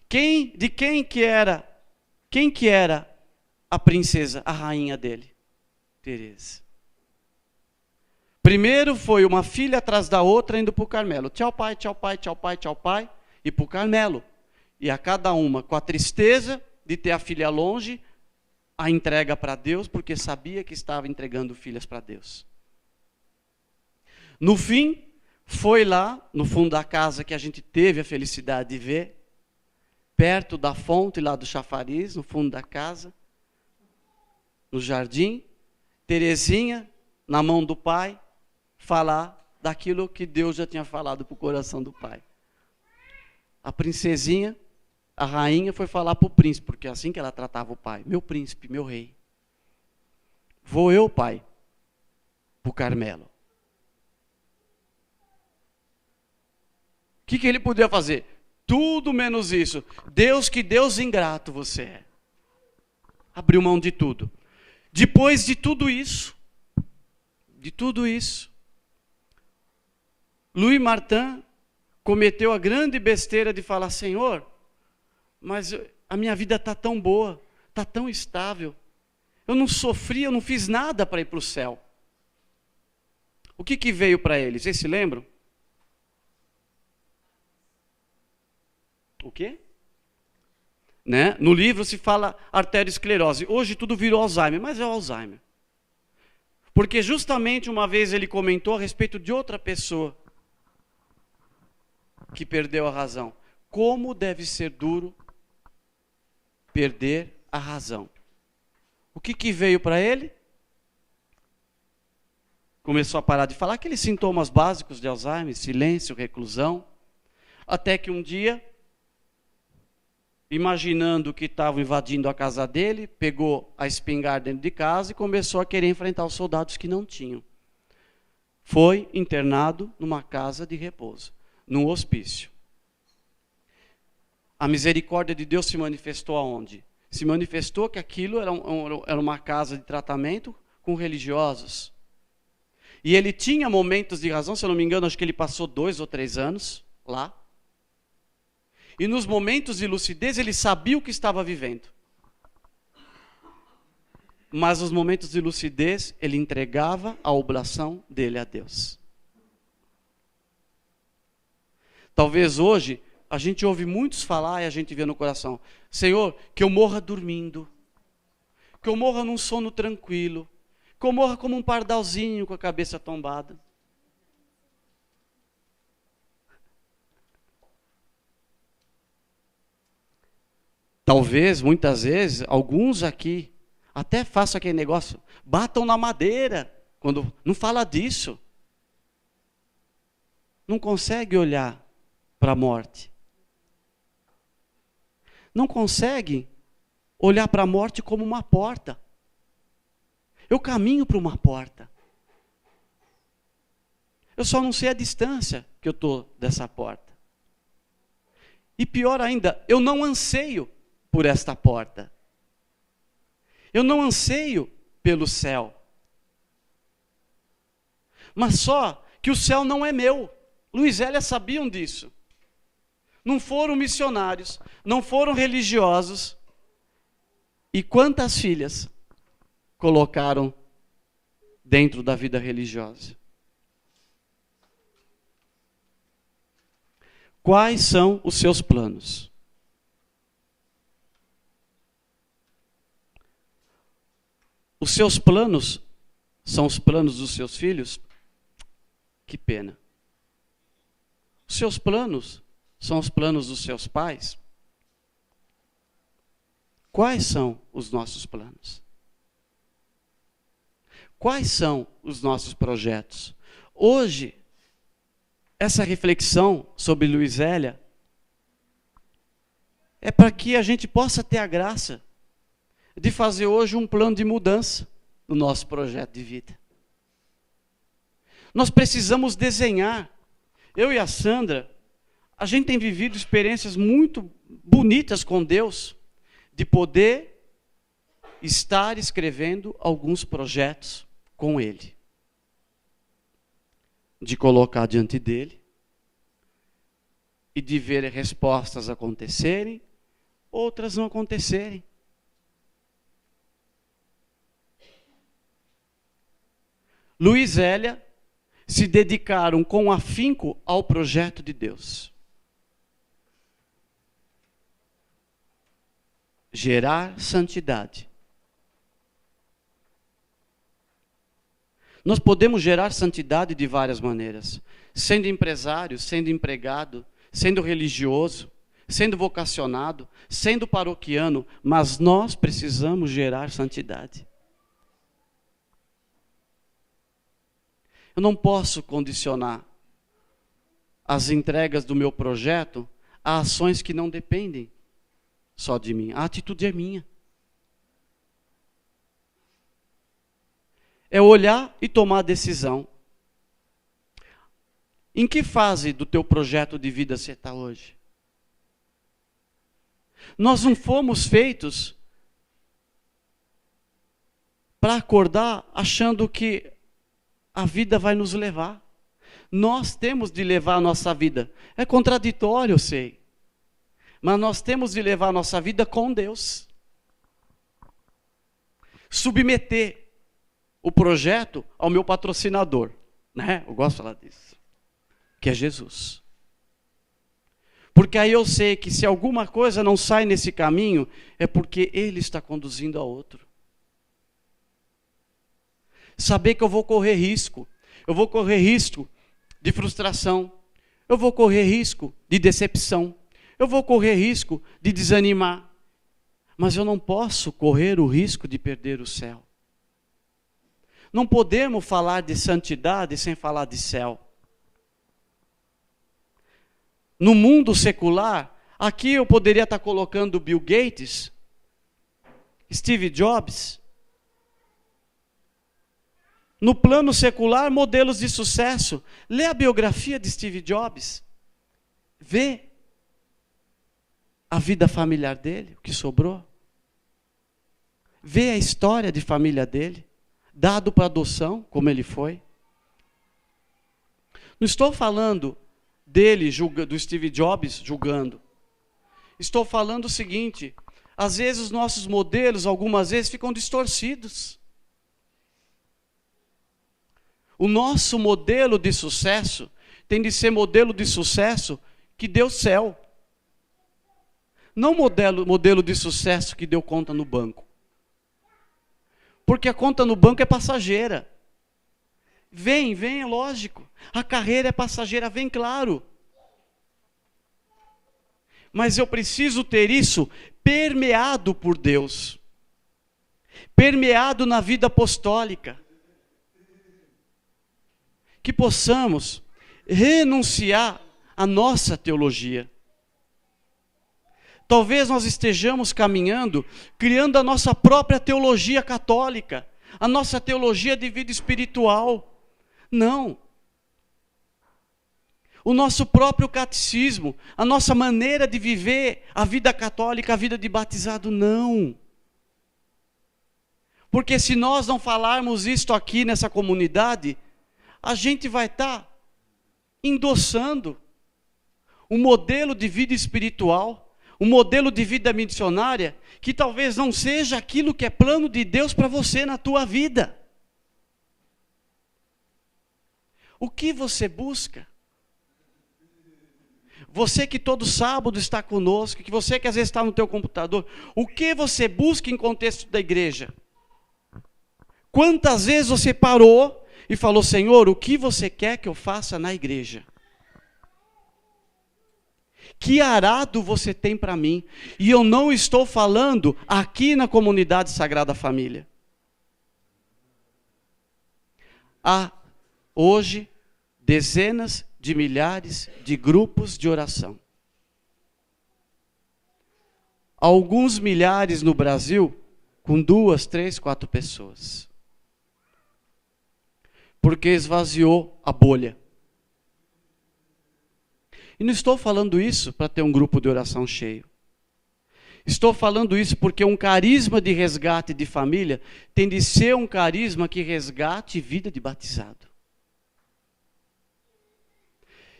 Quem que era a princesa, a rainha dele? Teresa. Primeiro foi uma filha atrás da outra indo para o Carmelo. Tchau pai, tchau pai, tchau pai, tchau pai. E para o Carmelo. E a cada uma com a tristeza de ter a filha longe, a entrega para Deus, porque sabia que estava entregando filhas para Deus. No fim, foi lá, no fundo da casa que a gente teve a felicidade de ver, perto da fonte lá do chafariz, no fundo da casa, no jardim, Terezinha, na mão do pai, falar daquilo que Deus já tinha falado para o coração do pai. A princesinha, a rainha, foi falar para o príncipe, porque é assim que ela tratava o pai. Meu príncipe, meu rei. Vou eu, pai, para o Carmelo. O que ele podia fazer? Tudo menos isso. Deus, que Deus ingrato você é. Abriu mão de tudo. Depois de tudo isso, Louis Martin cometeu a grande besteira de falar: Senhor, mas a minha vida está tão boa, está tão estável. Eu não sofri, eu não fiz nada para ir para o céu. O que veio para ele? Vocês se lembram? O quê? Né? No livro se fala arteriosclerose. Hoje tudo virou Alzheimer, mas é o Alzheimer. Porque justamente uma vez ele comentou a respeito de outra pessoa que perdeu a razão. Como deve ser duro perder a razão. O que veio para ele? Começou a parar de falar aqueles sintomas básicos de Alzheimer, silêncio, reclusão, até que um dia, imaginando que estavam invadindo a casa dele, pegou a espingarda dentro de casa e começou a querer enfrentar os soldados que não tinham. Foi internado numa casa de repouso, num hospício. A misericórdia de Deus se manifestou aonde? Se manifestou que aquilo era uma casa de tratamento com religiosos. E ele tinha momentos de razão, se eu não me engano, acho que ele passou 2 ou 3 anos lá. E nos momentos de lucidez ele sabia o que estava vivendo. Mas nos momentos de lucidez ele entregava a oblação dele a Deus. Talvez hoje a gente ouve muitos falar e a gente vê no coração: Senhor, que eu morra dormindo, que eu morra num sono tranquilo, que eu morra como um pardalzinho com a cabeça tombada. Talvez, muitas vezes, alguns aqui até façam aquele negócio, batam na madeira, quando não fala disso. Não consegue olhar para a morte. Não consegue olhar para a morte como uma porta. Eu caminho para uma porta. Eu só não sei a distância que eu estou dessa porta. E pior ainda, eu não anseio por esta porta. Eu não anseio pelo céu. Mas só que o céu não é meu. Luiz e Hélia sabiam disso. Não foram missionários, não foram religiosos. E quantas filhas colocaram dentro da vida religiosa? Quais são os seus planos? Os seus planos são os planos dos seus filhos? Que pena. Os seus planos são os planos dos seus pais? Quais são os nossos planos? Quais são os nossos projetos? Hoje, essa reflexão sobre Luiz e Hélia é para que a gente possa ter a graça de fazer hoje um plano de mudança no nosso projeto de vida. Nós precisamos desenhar. Eu e a Sandra, a gente tem vivido experiências muito bonitas com Deus. de poder estar escrevendo alguns projetos com Ele. De colocar diante dele e de ver respostas acontecerem, outras não acontecerem. Luiz e Hélia se dedicaram com afinco ao projeto de Deus. Gerar santidade. Nós podemos gerar santidade de várias maneiras. Sendo empresário, sendo empregado, sendo religioso, sendo vocacionado, sendo paroquiano, mas nós precisamos gerar santidade. Eu não posso condicionar as entregas do meu projeto a ações que não dependem só de mim. A atitude é minha. É olhar e tomar a decisão. Em que fase do teu projeto de vida você está hoje? Nós não fomos feitos para acordar achando que a vida vai nos levar. Nós temos de levar a nossa vida. É contraditório, eu sei. Mas nós temos de levar a nossa vida com Deus. Submeter o projeto ao meu patrocinador, né? Eu gosto de falar disso, que é Jesus. Porque aí eu sei que se alguma coisa não sai nesse caminho, é porque Ele está conduzindo a outro. Saber que eu vou correr risco de frustração, eu vou correr risco de decepção, eu vou correr risco de desanimar, mas eu não posso correr o risco de perder o céu. Não podemos falar de santidade sem falar de céu. No mundo secular, aqui eu poderia estar colocando Bill Gates, Steve Jobs. No plano secular, modelos de sucesso. Lê a biografia de Steve Jobs. Vê a vida familiar dele, o que sobrou. Vê a história de família dele. Dado para adoção, como ele foi. Não estou falando dele, do Steve Jobs, julgando. Estou falando o seguinte, às vezes os nossos modelos, algumas vezes, ficam distorcidos. O nosso modelo de sucesso tem de ser modelo de sucesso que deu céu. Não modelo de sucesso que deu conta no banco. Porque a conta no banco é passageira. Vem, é lógico. A carreira é passageira, vem, claro. Mas eu preciso ter isso permeado por Deus. Permeado na vida apostólica. Que possamos renunciar à nossa teologia. Talvez nós estejamos caminhando, criando a nossa própria teologia católica, a nossa teologia de vida espiritual. Não. O nosso próprio catecismo, a nossa maneira de viver a vida católica, a vida de batizado, não. Porque se nós não falarmos isto aqui nessa comunidade, a gente vai estar endossando um modelo de vida espiritual, um modelo de vida missionária, que talvez não seja aquilo que é plano de Deus para você na tua vida. O que você busca? Você que todo sábado está conosco, que você que às vezes está no teu computador, o que você busca em contexto da igreja? Quantas vezes você parou e falou, Senhor, o que você quer que eu faça na igreja? Que arado você tem para mim? E eu não estou falando aqui na comunidade Sagrada Família. Há hoje dezenas de milhares de grupos de oração. Alguns milhares no Brasil com 2, 3, 4 pessoas. Porque esvaziou a bolha. E não estou falando isso para ter um grupo de oração cheio. Estou falando isso porque um carisma de resgate de família tem de ser um carisma que resgate vida de batizado.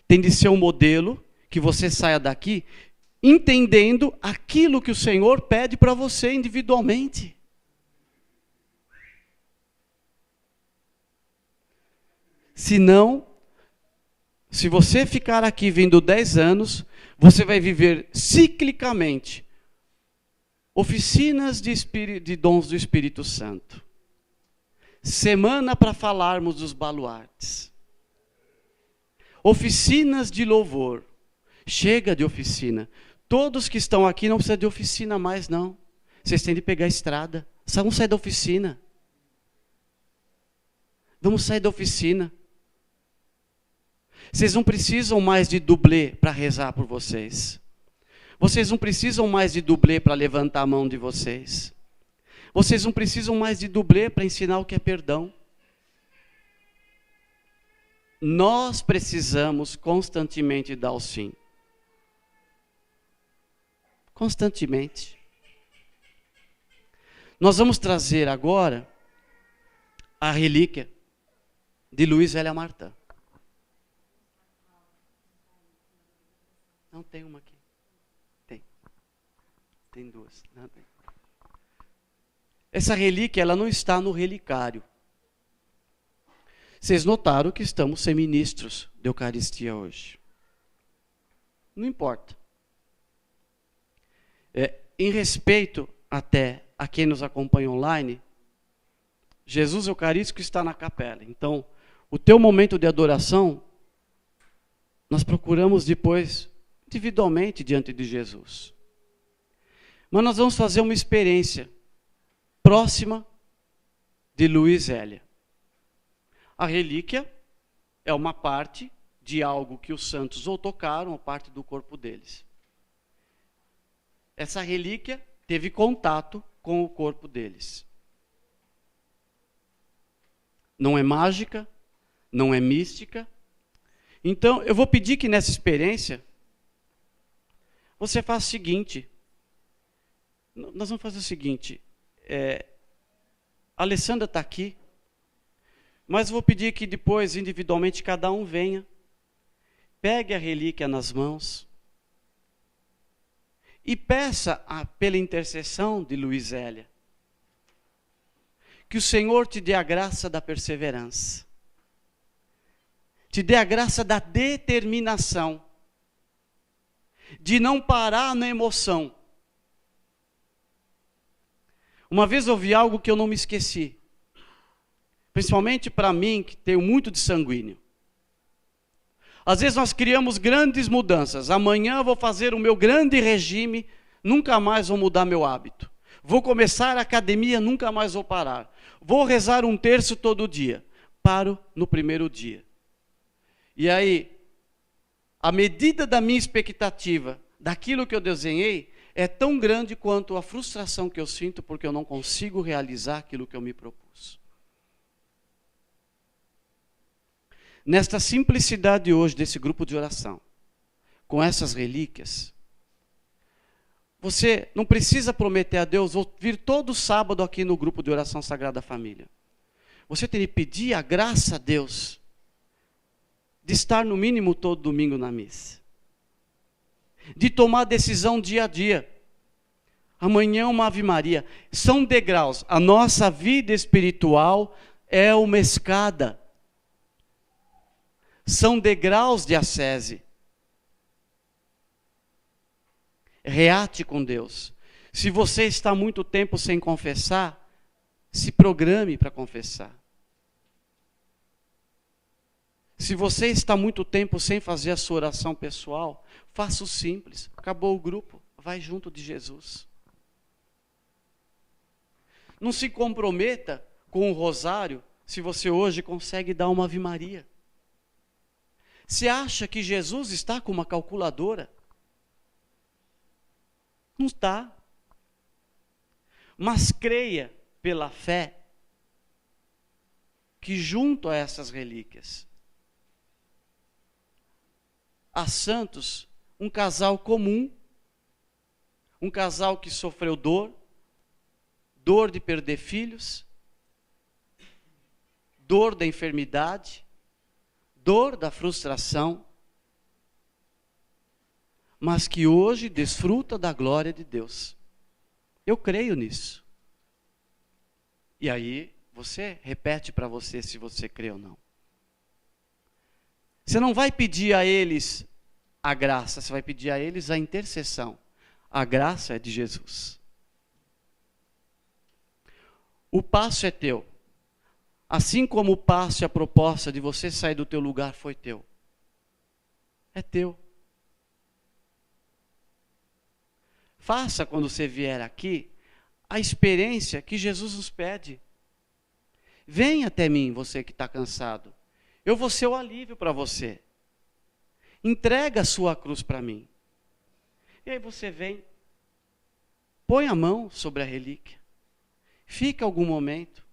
Tem de ser um modelo que você saia daqui entendendo aquilo que o Senhor pede para você individualmente. Senão, se você ficar aqui vindo 10 anos, você vai viver ciclicamente oficinas de dons do Espírito Santo. Semana para falarmos dos baluartes. Oficinas de louvor. Chega de oficina. Todos que estão aqui não precisam de oficina mais, não. Vocês têm de pegar a estrada. Vamos sair da oficina. Vamos sair da oficina. Vocês não precisam mais de dublê para rezar por vocês. Vocês não precisam mais de dublê para levantar a mão de vocês. Vocês não precisam mais de dublê para ensinar o que é perdão. Nós precisamos constantemente dar o sim. Constantemente. Nós vamos trazer agora a relíquia de Luiz Hélia Martin. Não tem uma aqui. Tem duas. Não tem. Essa relíquia, ela não está no relicário. Vocês notaram que estamos sem ministros de Eucaristia hoje. Não importa. Em respeito até a quem nos acompanha online, Jesus Eucarístico está na capela. Então, o teu momento de adoração, nós procuramos depois, individualmente, diante de Jesus. Mas nós vamos fazer uma experiência próxima de Luiz Hélia. A relíquia é uma parte de algo que os santos ou tocaram, ou parte do corpo deles. Essa relíquia teve contato com o corpo deles. Não é mágica, não é mística. Então, eu vou pedir que nessa experiência, você faça o seguinte. Nós vamos fazer o seguinte. A Alessandra está aqui, mas eu vou pedir que depois, individualmente, cada um venha, pegue a relíquia nas mãos e peça, pela intercessão de Luiz Hélia, que o Senhor te dê a graça da perseverança, te dê a graça da determinação, de não parar na emoção. Uma vez ouvi algo que eu não me esqueci, principalmente para mim, que tenho muito de sanguíneo. Às vezes nós criamos grandes mudanças. Amanhã eu vou fazer o meu grande regime, nunca mais vou mudar meu hábito. Vou começar a academia, nunca mais vou parar. Vou rezar um terço todo dia. Paro no primeiro dia. E aí, a medida da minha expectativa, daquilo que eu desenhei, é tão grande quanto a frustração que eu sinto porque eu não consigo realizar aquilo que eu me propus. Nesta simplicidade hoje desse grupo de oração, com essas relíquias, você não precisa prometer a Deus, vou vir todo sábado aqui no grupo de oração Sagrada Família. Você tem que pedir a graça a Deus de estar no mínimo todo domingo na missa. De tomar decisão dia a dia. Amanhã uma Ave Maria. São degraus. A nossa vida espiritual é uma escada. São degraus de ascese. Reate com Deus. Se você está muito tempo sem confessar, se programe para confessar. Se você está muito tempo sem fazer a sua oração pessoal, faça o simples. Acabou o grupo, vai junto de Jesus. Não se comprometa com o rosário se você hoje consegue dar uma Ave Maria. Você acha que Jesus está com uma calculadora? Não está. Mas creia pela fé que junto a essas relíquias há santos, um casal comum, Um casal que sofreu dor, dor de perder filhos, dor da enfermidade, dor da frustração, mas que hoje desfruta da glória de Deus. Eu creio nisso. E aí, você repete para você se você crê ou não. Você não vai pedir a eles a graça, você vai pedir a eles a intercessão. A graça é de Jesus. O passo é teu. Assim como o passo e a proposta de você sair do teu lugar foi teu. É teu. Faça quando você vier aqui a experiência que Jesus nos pede. Venha até mim, você que está cansado. Eu vou ser o alívio para você. Entrega a sua cruz para mim. E aí você vem, põe a mão sobre a relíquia. Fica algum momento.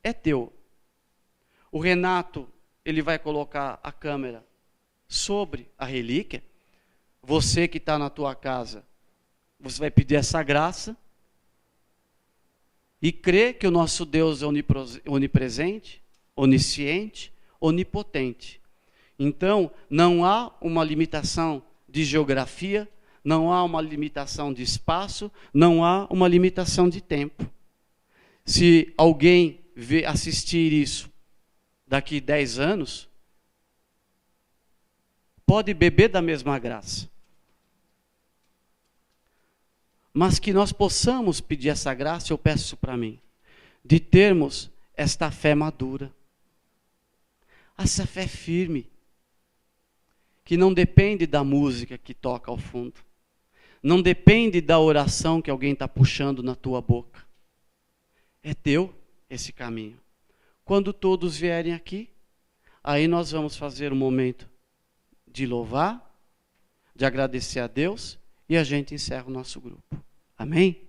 É teu. O Renato, ele vai colocar a câmera sobre a relíquia. Você que está na tua casa, você vai pedir essa graça. E crer que o nosso Deus é onipresente, onisciente, onipotente. Então, não há uma limitação de geografia, não há uma limitação de espaço, não há uma limitação de tempo. Se alguém assistir isso daqui 10 anos, pode beber da mesma graça. Mas que nós possamos pedir essa graça, eu peço isso para mim, de termos esta fé madura, essa fé firme, que não depende da música que toca ao fundo, não depende da oração que alguém está puxando na tua boca. É teu esse caminho. Quando todos vierem aqui, aí nós vamos fazer um momento de louvar, de agradecer a Deus, e a gente encerra o nosso grupo. Amém?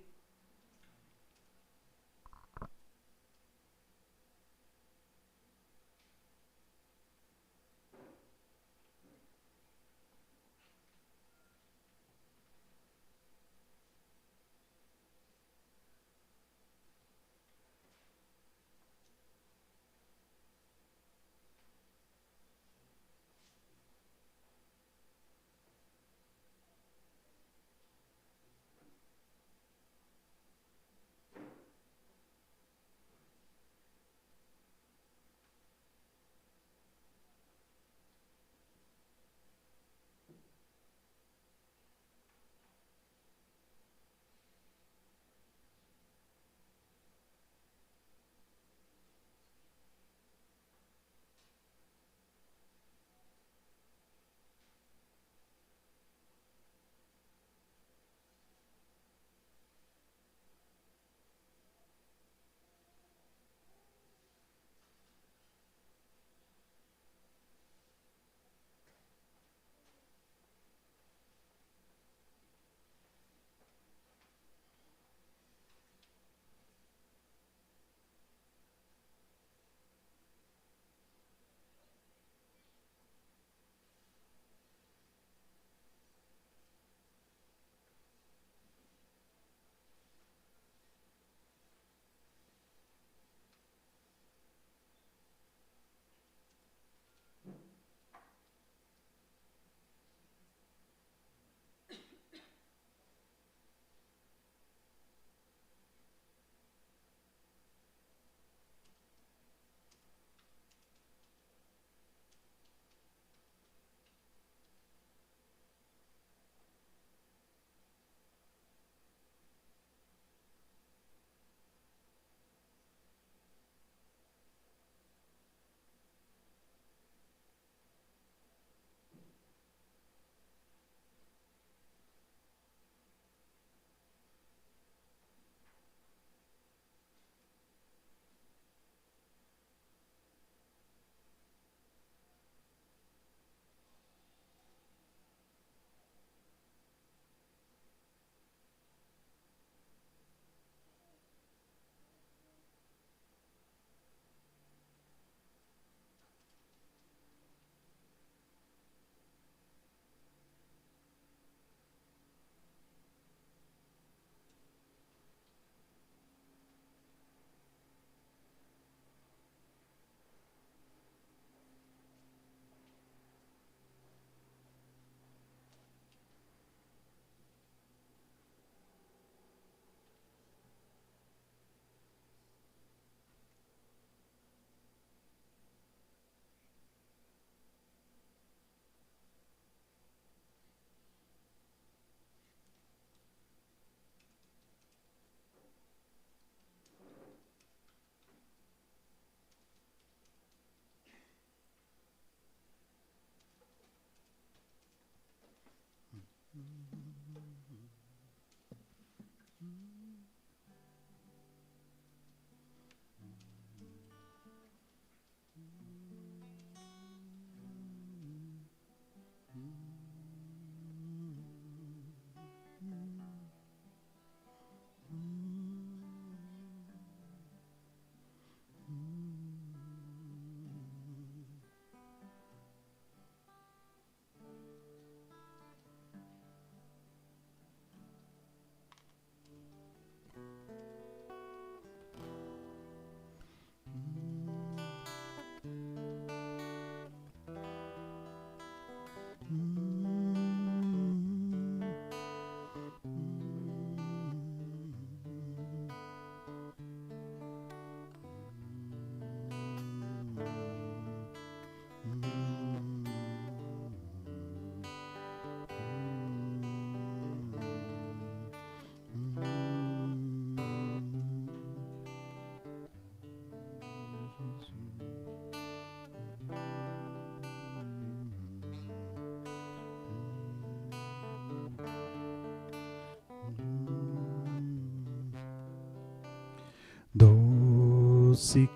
Doce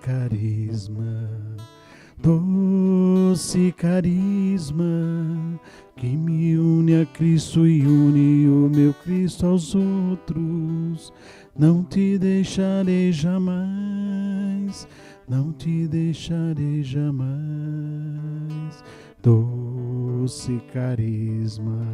carisma, que me une a Cristo e une o meu Cristo aos outros. Não te deixarei jamais, não te deixarei jamais. Doce carisma,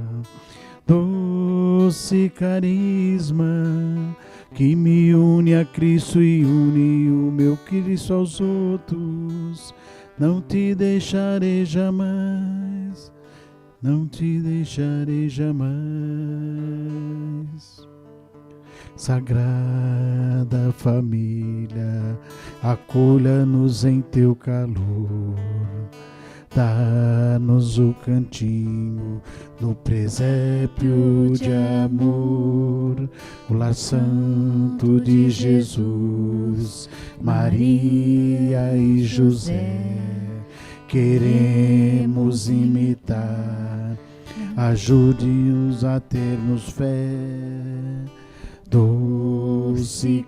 que me une a Cristo e une o meu Cristo aos outros. Não te deixarei jamais, não te deixarei jamais. Sagrada família, acolha-nos em teu calor. Dá-nos o cantinho no presépio de amor, o lar santo de Jesus, Maria e José. Queremos imitar, ajude-nos a termos fé. Doce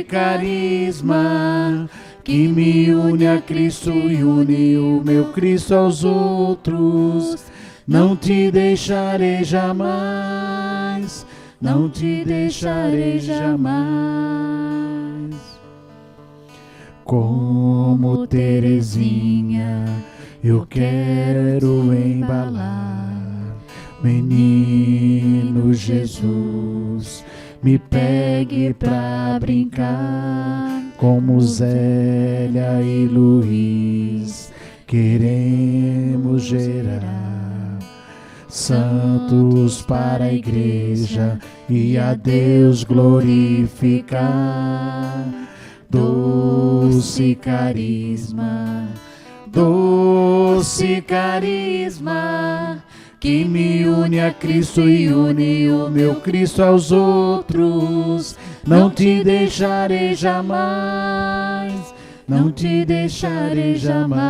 carisma, que me une a Cristo e une o meu Cristo aos outros. Não te deixarei jamais, não te deixarei jamais. Como Teresinha, eu quero embalar menino Jesus, me pegue pra brincar. Como Zélia e Luiz, queremos gerar santos para a igreja e a Deus glorificar. Doce carisma, que me une a Cristo e une o meu Cristo aos outros. Não te deixarei jamais, não te deixarei jamais.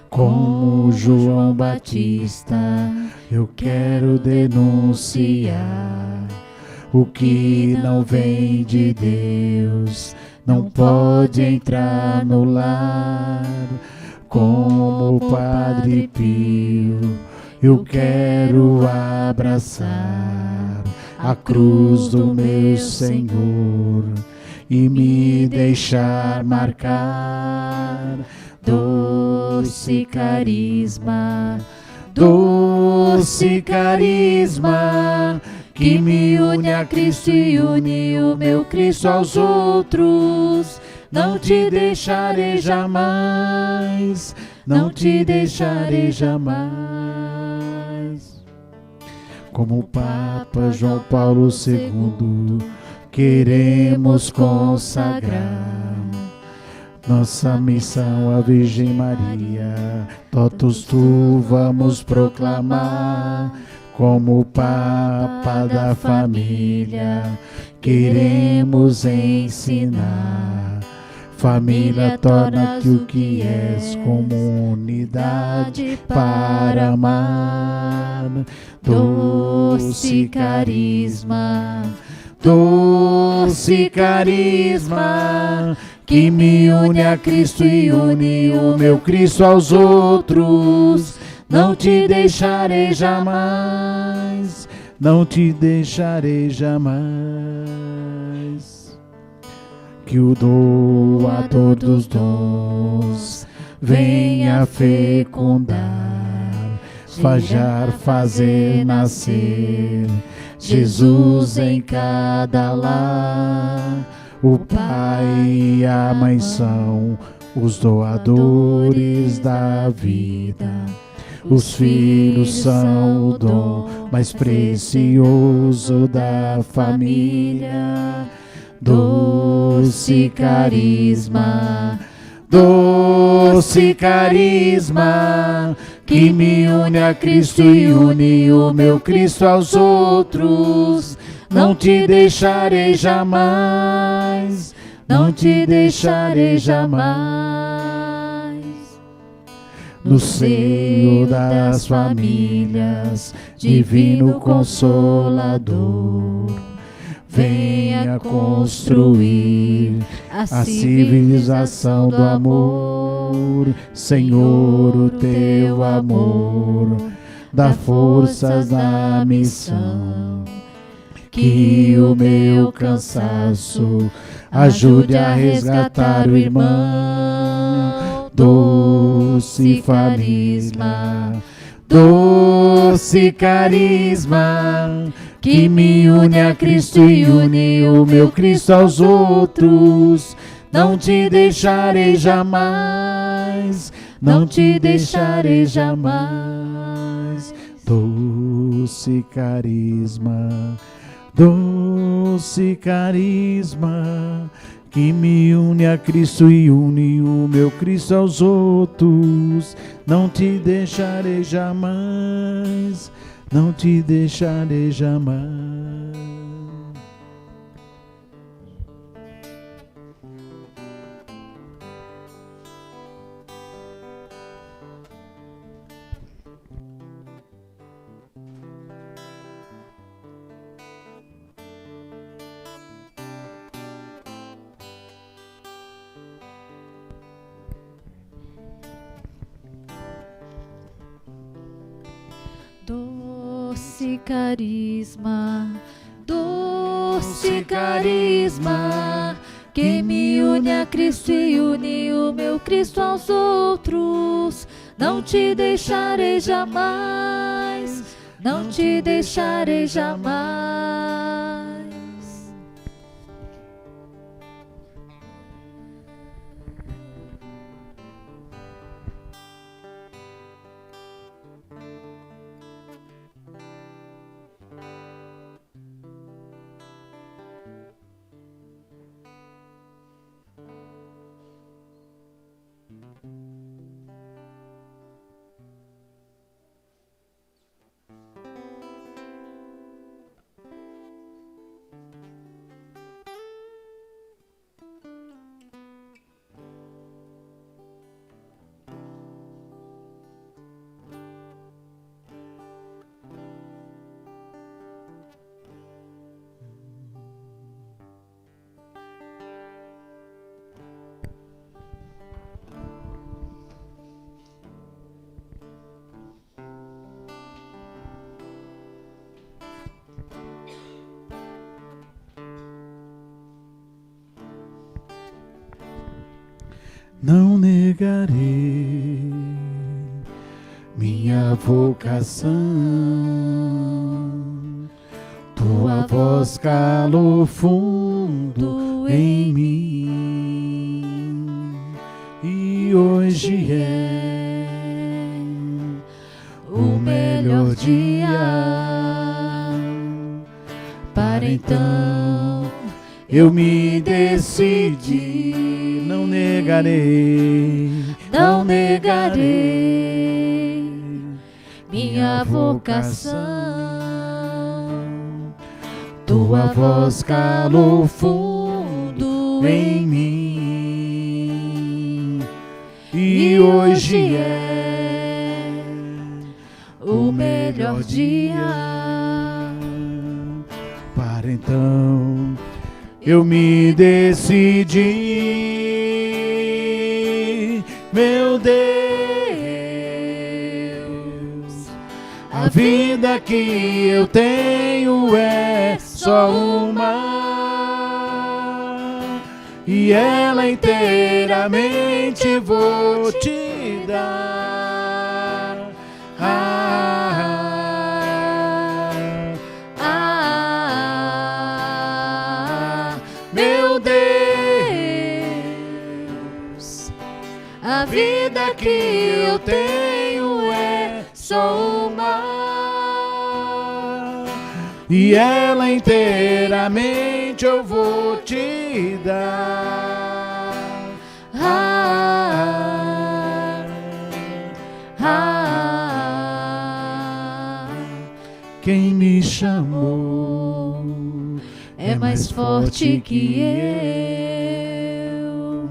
Como João Batista, eu quero denunciar o que não vem de Deus, não pode entrar no lar. Como o Padre Pio, eu quero abraçar a cruz do meu Senhor e me deixar marcar. Doce carisma, que me une a Cristo e une o meu Cristo aos outros. Não te deixarei jamais, não te deixarei jamais. Como o Papa João Paulo II, queremos consagrar nossa missão à Virgem Maria. Totus tu vamos proclamar. Como o Papa da família, queremos ensinar. Família, torna-te o que és, comunidade para amar. Doce carisma, que me une a Cristo e une o meu Cristo aos outros. Não te deixarei jamais, não te deixarei jamais. Que o doador dos dons venha fecundar, fazer nascer Jesus em cada lar. O Pai e a Mãe são os doadores da vida. Os filhos são o dom mais precioso da família. Doce carisma, que me une a Cristo e une o meu Cristo aos outros. Não te deixarei jamais, não te deixarei jamais. no seio das famílias, Divino Consolador. Venha construir a civilização do amor, Senhor, o teu amor dá forças na missão. Que o meu cansaço ajude a resgatar o irmão. Doce carisma, doce carisma, que me une a Cristo e une o meu Cristo aos outros. Não te deixarei jamais, não te deixarei jamais. Doce carisma, doce carisma, que me une a Cristo e une o meu Cristo aos outros. Não te deixarei jamais, não te deixarei jamais. Doce carisma, doce carisma, que me une a Cristo e une o meu Cristo aos outros. Não te deixarei jamais, não te deixarei jamais. Não negarei minha vocação, tua voz calou fundo em mim, e hoje é o melhor dia para então eu me decidi. Não negarei, não negarei minha vocação. Tua voz calou fundo em mim, e hoje é o melhor dia para então eu me decidi. Meu Deus, a vida que eu tenho é só uma, e ela inteiramente vou te dar. Meu Deus, a vida que eu tenho é só uma, e ela inteiramente eu vou te dar. Quem me chamou é mais forte que eu,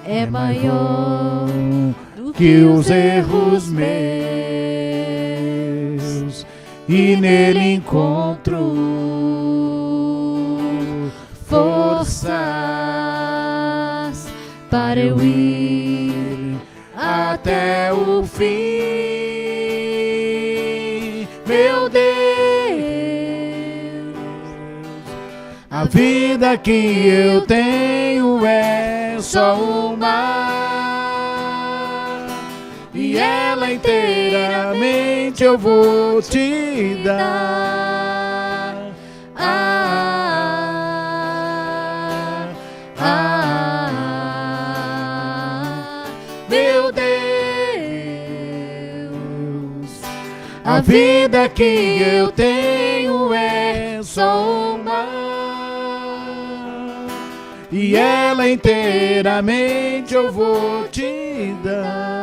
é maior que os erros meus e nele encontro forças para eu ir até o fim, meu Deus. A vida que eu tenho é só uma, e ela inteiramente eu vou te dar. Meu Deus, a vida que eu tenho é só uma, e ela inteiramente eu vou te dar.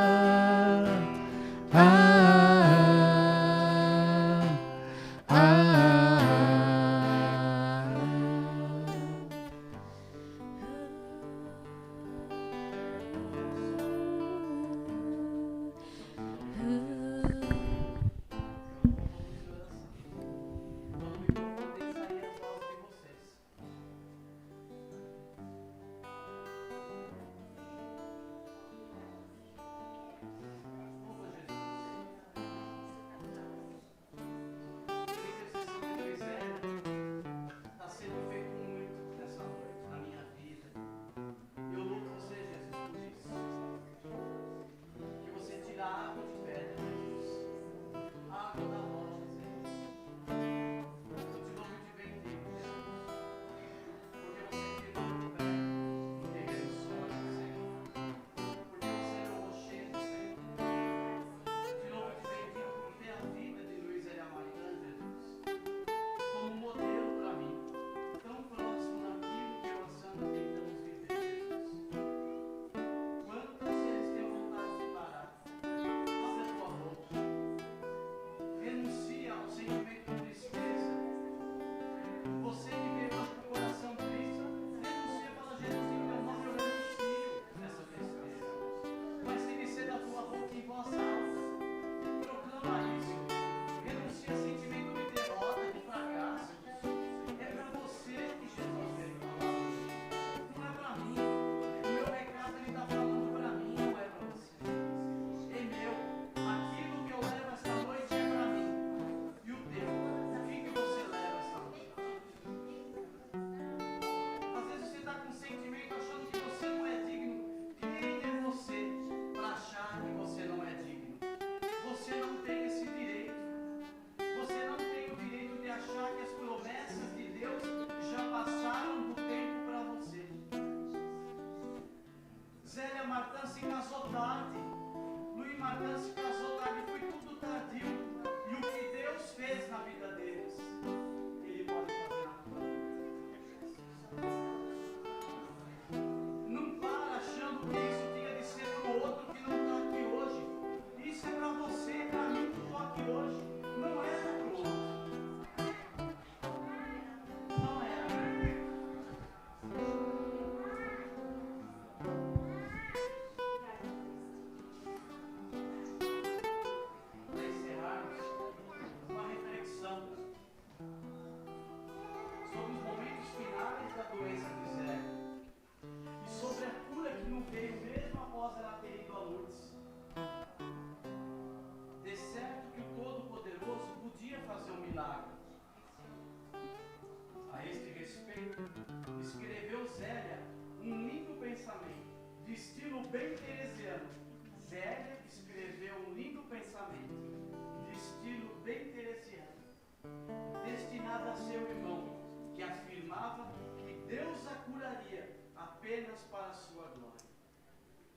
Apenas para a sua glória.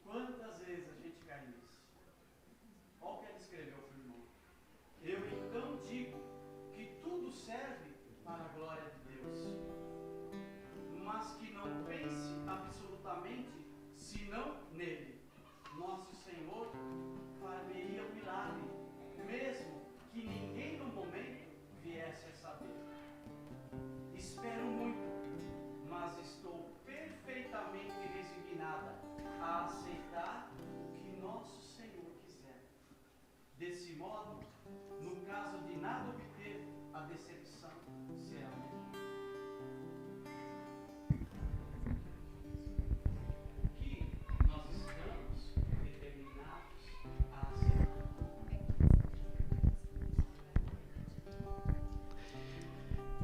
Quantas vezes a gente cai nisso? Olha o que ela escreveu para o irmão. Eu então digo que tudo serve para a glória de Deus, mas que não pense absolutamente senão nele. Nosso Senhor faria um milagre, mesmo que ninguém no momento viesse a saber. Espero muito, mas estou perfeitamente resignada modo, no caso de nada obter, a decepção será menor. Aqui nós estamos determinados a aceitar.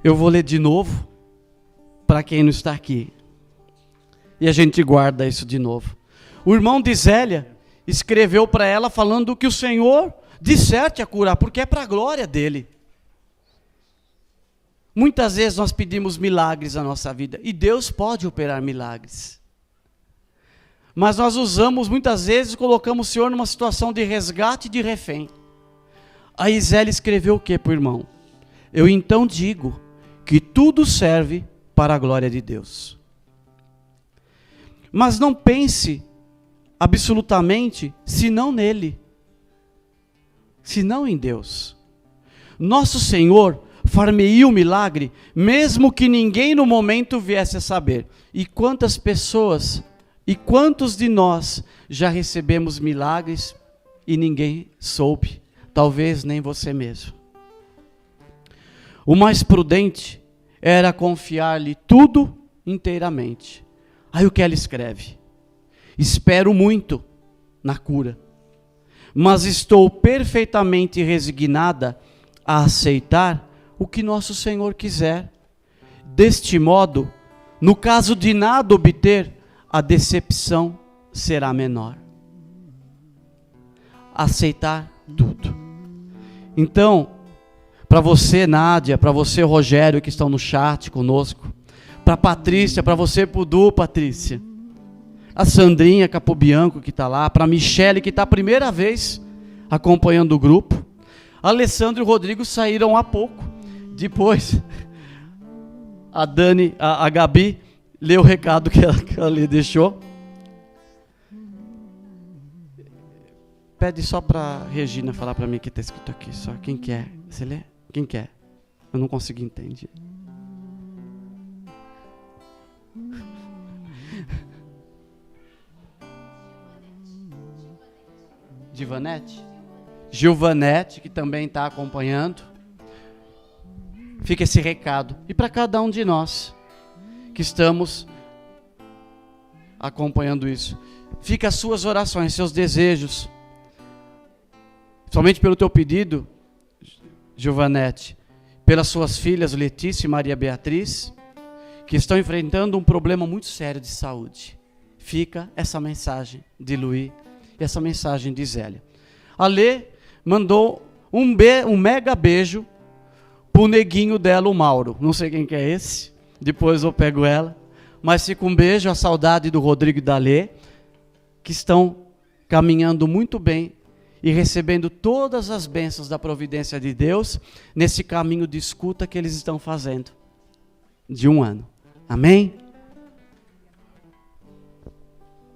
Eu vou ler de novo, para quem não está aqui. E a gente guarda isso de novo. O irmão de Zélia escreveu para ela falando que o Senhor disserte a curar, porque é para a glória dele. Muitas vezes nós pedimos milagres na nossa vida, e Deus pode operar milagres. Mas nós usamos, muitas vezes, colocamos o Senhor numa situação de resgate de refém. Aí Zélia escreveu o que para o irmão? Eu então digo que tudo serve para a glória de Deus. Mas não pense absolutamente senão nele, senão em Deus. Nosso Senhor far-me-ia o milagre, mesmo que ninguém no momento viesse a saber. E quantas pessoas, e quantos de nós já recebemos milagres e ninguém soube, talvez nem você mesmo. O mais prudente era confiar-lhe tudo inteiramente. Aí o que ela escreve? Espero muito na cura, mas estou perfeitamente resignada a aceitar o que nosso Senhor quiser. Deste modo, no caso de nada obter, a decepção será menor. Aceitar tudo. Então, para você, Nádia, para você, Rogério, que estão no chat conosco, para Patrícia, para você, Pudu, Patrícia, a Sandrinha Capobianco que está lá, para a Michele, que está a primeira vez acompanhando o grupo, Alessandro e o Rodrigo saíram há pouco, depois a Dani, a Gabi, leu o recado que ela lhe deixou. Pede só para a Regina falar para mim que está escrito aqui, só quem quer, você lê? Quem quer? Eu não consegui entender. Givanete? Gilvanete, que também está acompanhando. Fica esse recado. E para cada um de nós que estamos acompanhando isso, fica as suas orações, seus desejos. Somente pelo teu pedido, Giovanete, pelas suas filhas Letícia e Maria Beatriz, que estão enfrentando um problema muito sério de saúde. Fica essa mensagem de Luí e essa mensagem de Zélia. A Lê mandou um mega beijo pro neguinho dela, o Mauro. Não sei quem que é esse, depois eu pego ela. Mas fica um beijo, a saudade do Rodrigo e da Lê, que estão caminhando muito bem e recebendo todas as bênçãos da providência de Deus nesse caminho de escuta que eles estão fazendo de 1 ano. Amém?